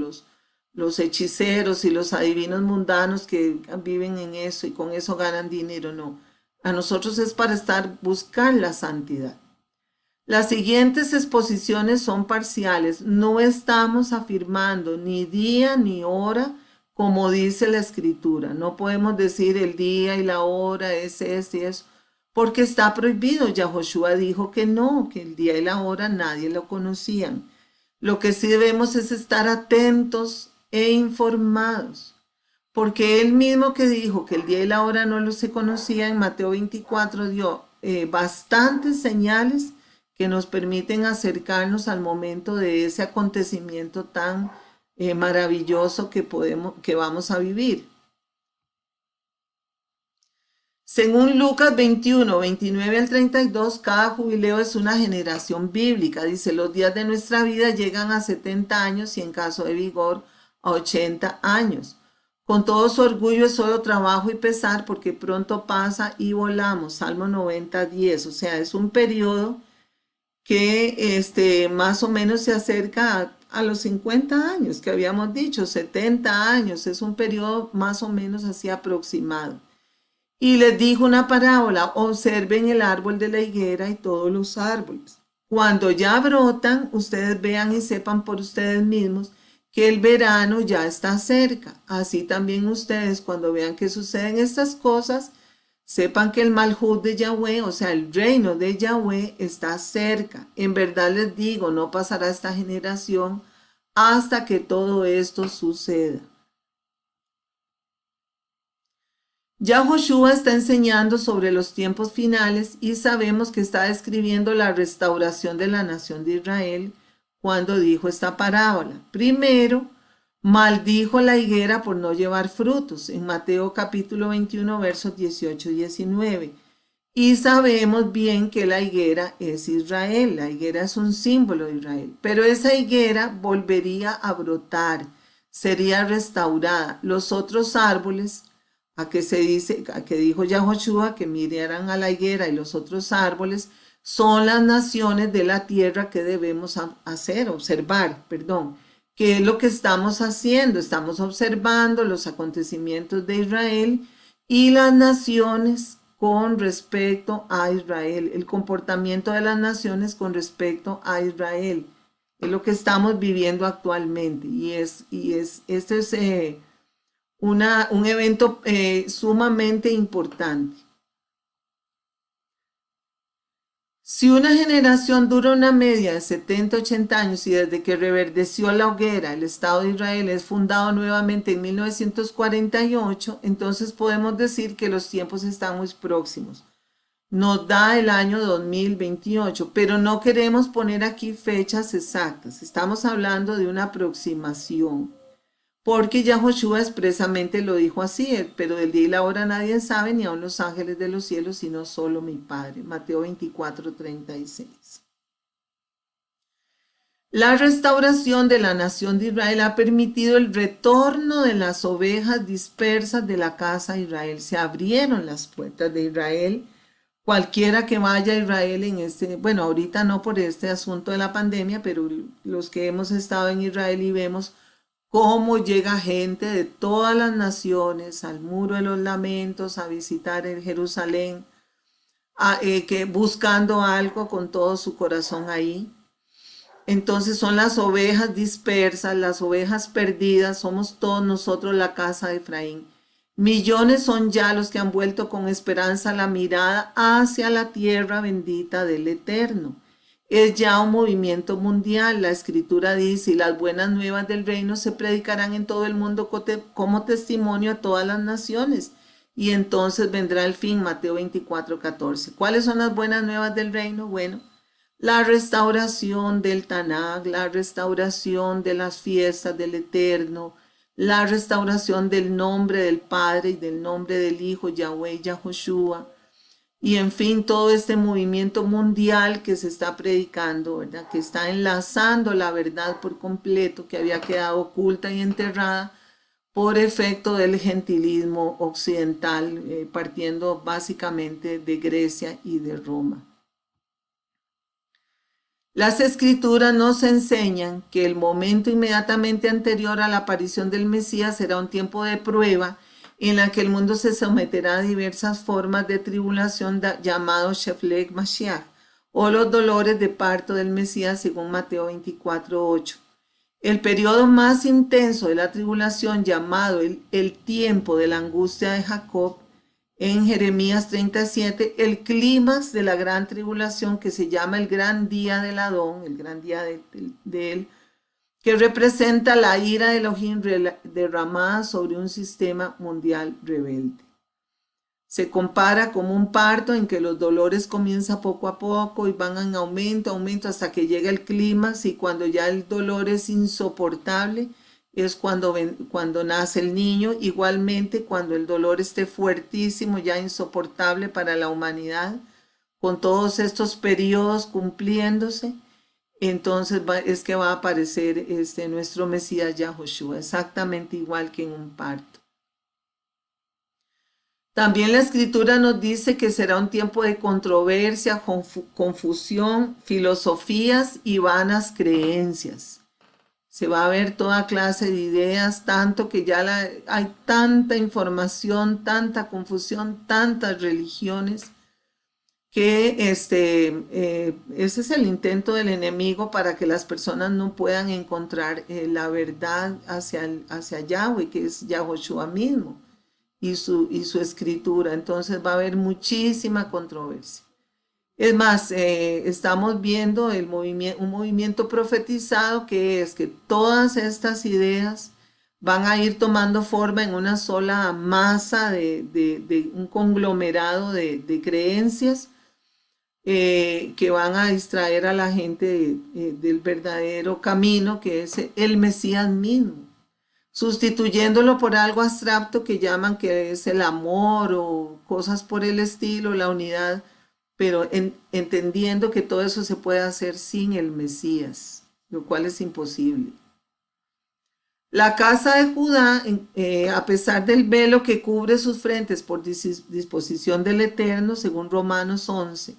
los hechiceros y los adivinos mundanos que viven en eso y con eso ganan dinero. No, a nosotros es para buscar la santidad. Las siguientes exposiciones son parciales. No estamos afirmando ni día ni hora como dice la escritura. No podemos decir el día y la hora es este y eso, porque está prohibido. Yahoshua dijo que no, que el día y la hora nadie lo conocían. Lo que sí debemos es estar atentos e informados, porque él mismo que dijo que el día y la hora no lo se conocía, en Mateo 24 dio bastantes señales que nos permiten acercarnos al momento de ese acontecimiento tan maravilloso que vamos a vivir. Según Lucas 21, 29 al 32, cada jubileo es una generación bíblica. Dice, los días de nuestra vida llegan a 70 años y en caso de vigor a 80 años. Con todo su orgullo es solo trabajo y pesar porque pronto pasa y volamos. Salmo 90, 10. O sea, es un periodo que más o menos se acerca a los 50 años que habíamos dicho, 70 años. Es un periodo más o menos así aproximado. Y les dijo una parábola, observen el árbol de la higuera y todos los árboles. Cuando ya brotan, ustedes vean y sepan por ustedes mismos que el verano ya está cerca. Así también ustedes, cuando vean que suceden estas cosas, sepan que el Malhut de Yahweh, o sea, el reino de Yahweh, está cerca. En verdad les digo, no pasará esta generación hasta que todo esto suceda. Yahoshua está enseñando sobre los tiempos finales y sabemos que está describiendo la restauración de la nación de Israel cuando dijo esta parábola. Primero, maldijo la higuera por no llevar frutos, en Mateo capítulo 21, versos 18 y 19. Y sabemos bien que la higuera es Israel, la higuera es un símbolo de Israel, pero esa higuera volvería a brotar, sería restaurada. Los otros árboles, a que dijo Yahoshua que miraran a la higuera y los otros árboles, son las naciones de la tierra que debemos observar, ¿qué es lo que estamos haciendo? Estamos observando los acontecimientos de Israel y las naciones con respecto a Israel, el comportamiento de las naciones con respecto a Israel. Es lo que estamos viviendo actualmente este es un evento sumamente importante. Si una generación dura una media de 70, 80 años y desde que reverdeció la hoguera, el Estado de Israel es fundado nuevamente en 1948, entonces podemos decir que los tiempos están muy próximos. Nos da el año 2028, pero no queremos poner aquí fechas exactas. Estamos hablando de una aproximación. Porque Yahoshua expresamente lo dijo así, pero del día y la hora nadie sabe, ni aun los ángeles de los cielos, sino solo mi Padre. Mateo 24, 36. La restauración de la nación de Israel ha permitido el retorno de las ovejas dispersas de la casa de Israel. Se abrieron las puertas de Israel. Cualquiera que vaya a Israel bueno, ahorita no por este asunto de la pandemia, pero los que hemos estado en Israel y vemos cómo llega gente de todas las naciones al Muro de los Lamentos a visitar el Jerusalén, buscando algo con todo su corazón ahí. Entonces son las ovejas dispersas, las ovejas perdidas, somos todos nosotros la casa de Efraín. Millones son ya los que han vuelto con esperanza la mirada hacia la tierra bendita del Eterno. Es ya un movimiento mundial. La escritura dice, y las buenas nuevas del reino se predicarán en todo el mundo como testimonio a todas las naciones. Y entonces vendrá el fin, Mateo 24, 14. ¿Cuáles son las buenas nuevas del reino? Bueno, la restauración del Tanaj, la restauración de las fiestas del Eterno, la restauración del nombre del Padre y del nombre del Hijo, Yahweh, Yahoshua, y en fin, todo este movimiento mundial que se está predicando, ¿verdad? Que está enlazando la verdad por completo, que había quedado oculta y enterrada por efecto del gentilismo occidental, partiendo básicamente de Grecia y de Roma. Las escrituras nos enseñan que el momento inmediatamente anterior a la aparición del Mesías será un tiempo de prueba en la que el mundo se someterá a diversas formas de tribulación llamados Shefleg Mashiach, o los dolores de parto del Mesías según Mateo 24:8. El periodo más intenso de la tribulación, llamado el tiempo de la angustia de Jacob, en Jeremías 37, el clímax de la gran tribulación que se llama el gran día del Adón, el gran día de él, que representa la ira de Elohim derramada sobre un sistema mundial rebelde. Se compara como un parto en que los dolores comienzan poco a poco y van en aumento, hasta que llega el clímax, y cuando ya el dolor es insoportable, es cuando nace el niño. Igualmente, cuando el dolor esté fuertísimo, ya insoportable para la humanidad, con todos estos periodos cumpliéndose, entonces es que va a aparecer nuestro Mesías Yahoshua, exactamente igual que en un parto. También la escritura nos dice que será un tiempo de controversia, confusión, filosofías y vanas creencias. Se va a ver toda clase de ideas, tanto que ya hay tanta información, tanta confusión, tantas religiones, que ese es el intento del enemigo para que las personas no puedan encontrar la verdad hacia Yahweh, que es Yahoshua mismo, y su escritura. Entonces va a haber muchísima controversia. Es más, estamos viendo un movimiento profetizado, que es que todas estas ideas van a ir tomando forma en una sola masa de un conglomerado de creencias, que van a distraer a la gente del verdadero camino, que es el Mesías mismo, sustituyéndolo por algo abstracto que llaman que es el amor o cosas por el estilo, la unidad, pero entendiendo que todo eso se puede hacer sin el Mesías, lo cual es imposible. La casa de Judá, a pesar del velo que cubre sus frentes por disposición del Eterno, según Romanos 11,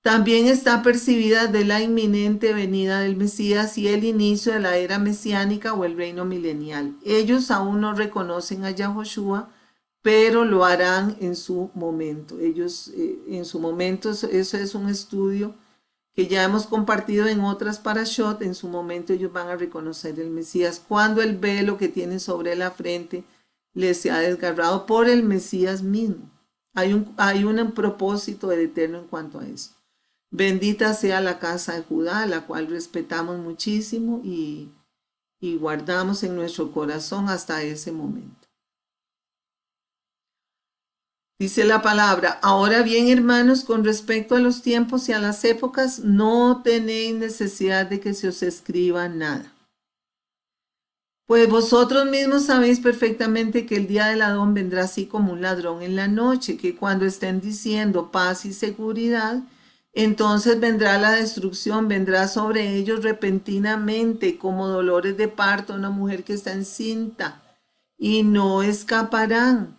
también está percibida de la inminente venida del Mesías y el inicio de la era mesiánica o el reino milenial. Ellos aún no reconocen a Yahoshua, pero lo harán en su momento. Ellos en su momento, eso es un estudio que ya hemos compartido en otras parashot. En su momento ellos van a reconocer el Mesías cuando el velo que tienen sobre la frente les sea desgarrado por el Mesías mismo. Hay un propósito del Eterno en cuanto a eso. Bendita sea la casa de Judá, la cual respetamos muchísimo y guardamos en nuestro corazón hasta ese momento. Dice la palabra: ahora bien, hermanos, con respecto a los tiempos y a las épocas, no tenéis necesidad de que se os escriba nada. Pues vosotros mismos sabéis perfectamente que el día del Adón vendrá así como un ladrón en la noche, que cuando estén diciendo paz y seguridad, entonces vendrá la destrucción, vendrá sobre ellos repentinamente, como dolores de parto a una mujer que está encinta, y no escaparán.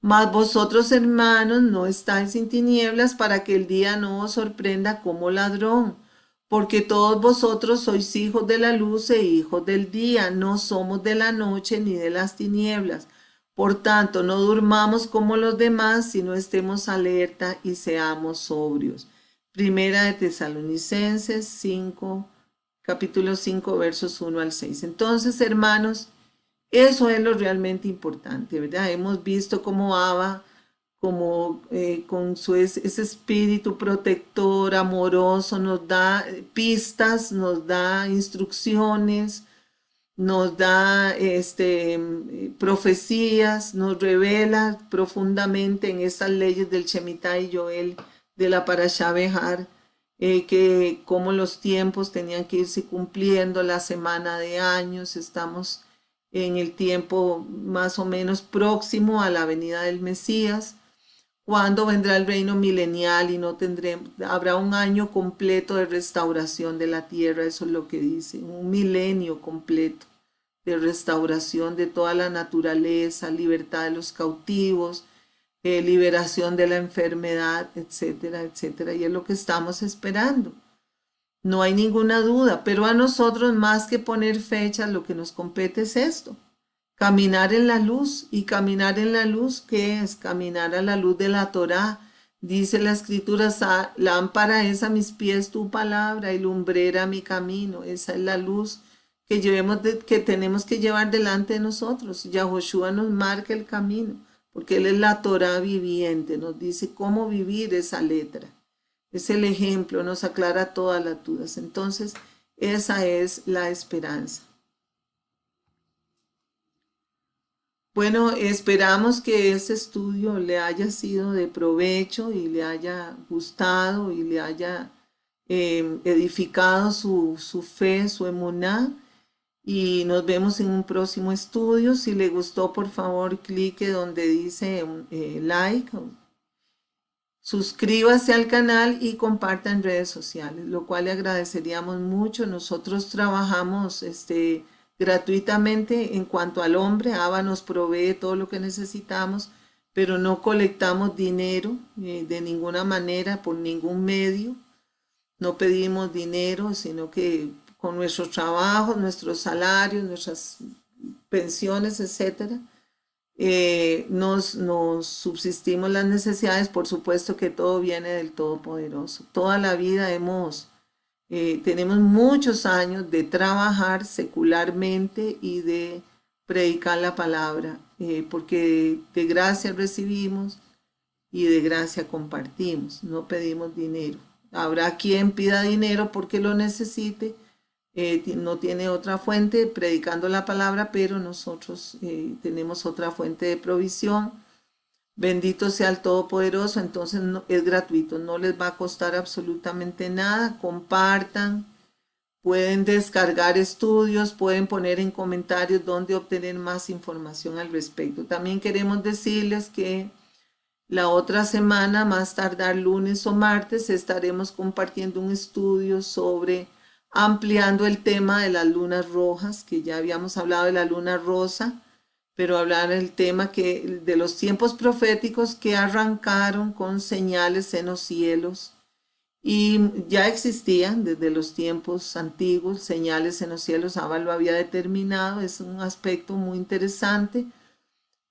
Mas vosotros, hermanos, no estáis en tinieblas, para que el día no os sorprenda como ladrón, porque todos vosotros sois hijos de la luz e hijos del día, no somos de la noche ni de las tinieblas. Por tanto, no durmamos como los demás, sino estemos alerta y seamos sobrios. Primera de Tesalonicenses 5, capítulo 5, versos 1 al 6. Entonces, hermanos, eso es lo realmente importante, ¿verdad? Hemos visto cómo Abba, como con ese espíritu protector, amoroso, nos da pistas, nos da instrucciones, nos da profecías, nos revela profundamente en esas leyes del Shemitah y Joel de la Parashá Behar, que cómo los tiempos tenían que irse cumpliendo, la semana de años. Estamos en el tiempo más o menos próximo a la venida del Mesías, cuando vendrá el reino milenial y no tendremos, habrá un año completo de restauración de la tierra, eso es lo que dice, un milenio completo de restauración de toda la naturaleza, libertad de los cautivos, liberación de la enfermedad, etcétera, etcétera. Y es lo que estamos esperando. No hay ninguna duda, pero a nosotros más que poner fechas, lo que nos compete es esto, caminar en la luz. Y caminar en la luz, ¿qué es? Caminar a la luz de la Torá. Dice la escritura, lámpara es a mis pies tu palabra y lumbrera mi camino. Esa es la luz que, que tenemos que llevar delante de nosotros. Yahoshua nos marca el camino, porque Él es la Torá viviente, nos dice cómo vivir esa letra. Es el ejemplo, nos aclara todas las dudas. Entonces, esa es la esperanza. Bueno, esperamos que este estudio le haya sido de provecho y le haya gustado y le haya edificado su fe, su emuná. Y nos vemos en un próximo estudio. Si le gustó, por favor, clique donde dice like. Suscríbase al canal y comparta en redes sociales, lo cual le agradeceríamos mucho. Nosotros trabajamos gratuitamente en cuanto al hombre. ABA nos provee todo lo que necesitamos, pero no colectamos dinero de ninguna manera, por ningún medio. No pedimos dinero, sino que con nuestros trabajos, nuestros salarios, nuestras pensiones, etcétera, nos subsistimos las necesidades. Por supuesto que todo viene del Todopoderoso. Toda la vida tenemos muchos años de trabajar secularmente y de predicar la palabra, porque de gracia recibimos y de gracia compartimos, no pedimos dinero. Habrá quien pida dinero porque lo necesite, no tiene otra fuente predicando la palabra, pero nosotros tenemos otra fuente de provisión. Bendito sea el Todopoderoso. Entonces es gratuito, no les va a costar absolutamente nada. Compartan, pueden descargar estudios, pueden poner en comentarios dónde obtener más información al respecto. También queremos decirles que la otra semana, más tardar lunes o martes, estaremos compartiendo un estudio sobre ampliando el tema de las lunas rojas, que ya habíamos hablado de la luna rosa, pero hablar del tema de los tiempos proféticos que arrancaron con señales en los cielos. Y ya existían desde los tiempos antiguos señales en los cielos. Abba lo había determinado, es un aspecto muy interesante,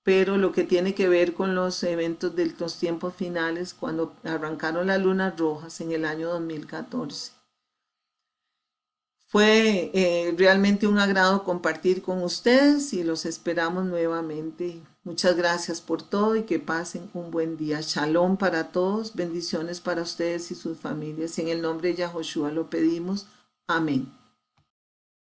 pero lo que tiene que ver con los eventos de los tiempos finales, cuando arrancaron las lunas rojas en el año 2014. Fue realmente un agrado compartir con ustedes y los esperamos nuevamente. Muchas gracias por todo y que pasen un buen día. Shalom para todos, bendiciones para ustedes y sus familias. En el nombre de Yahoshua lo pedimos. Amén.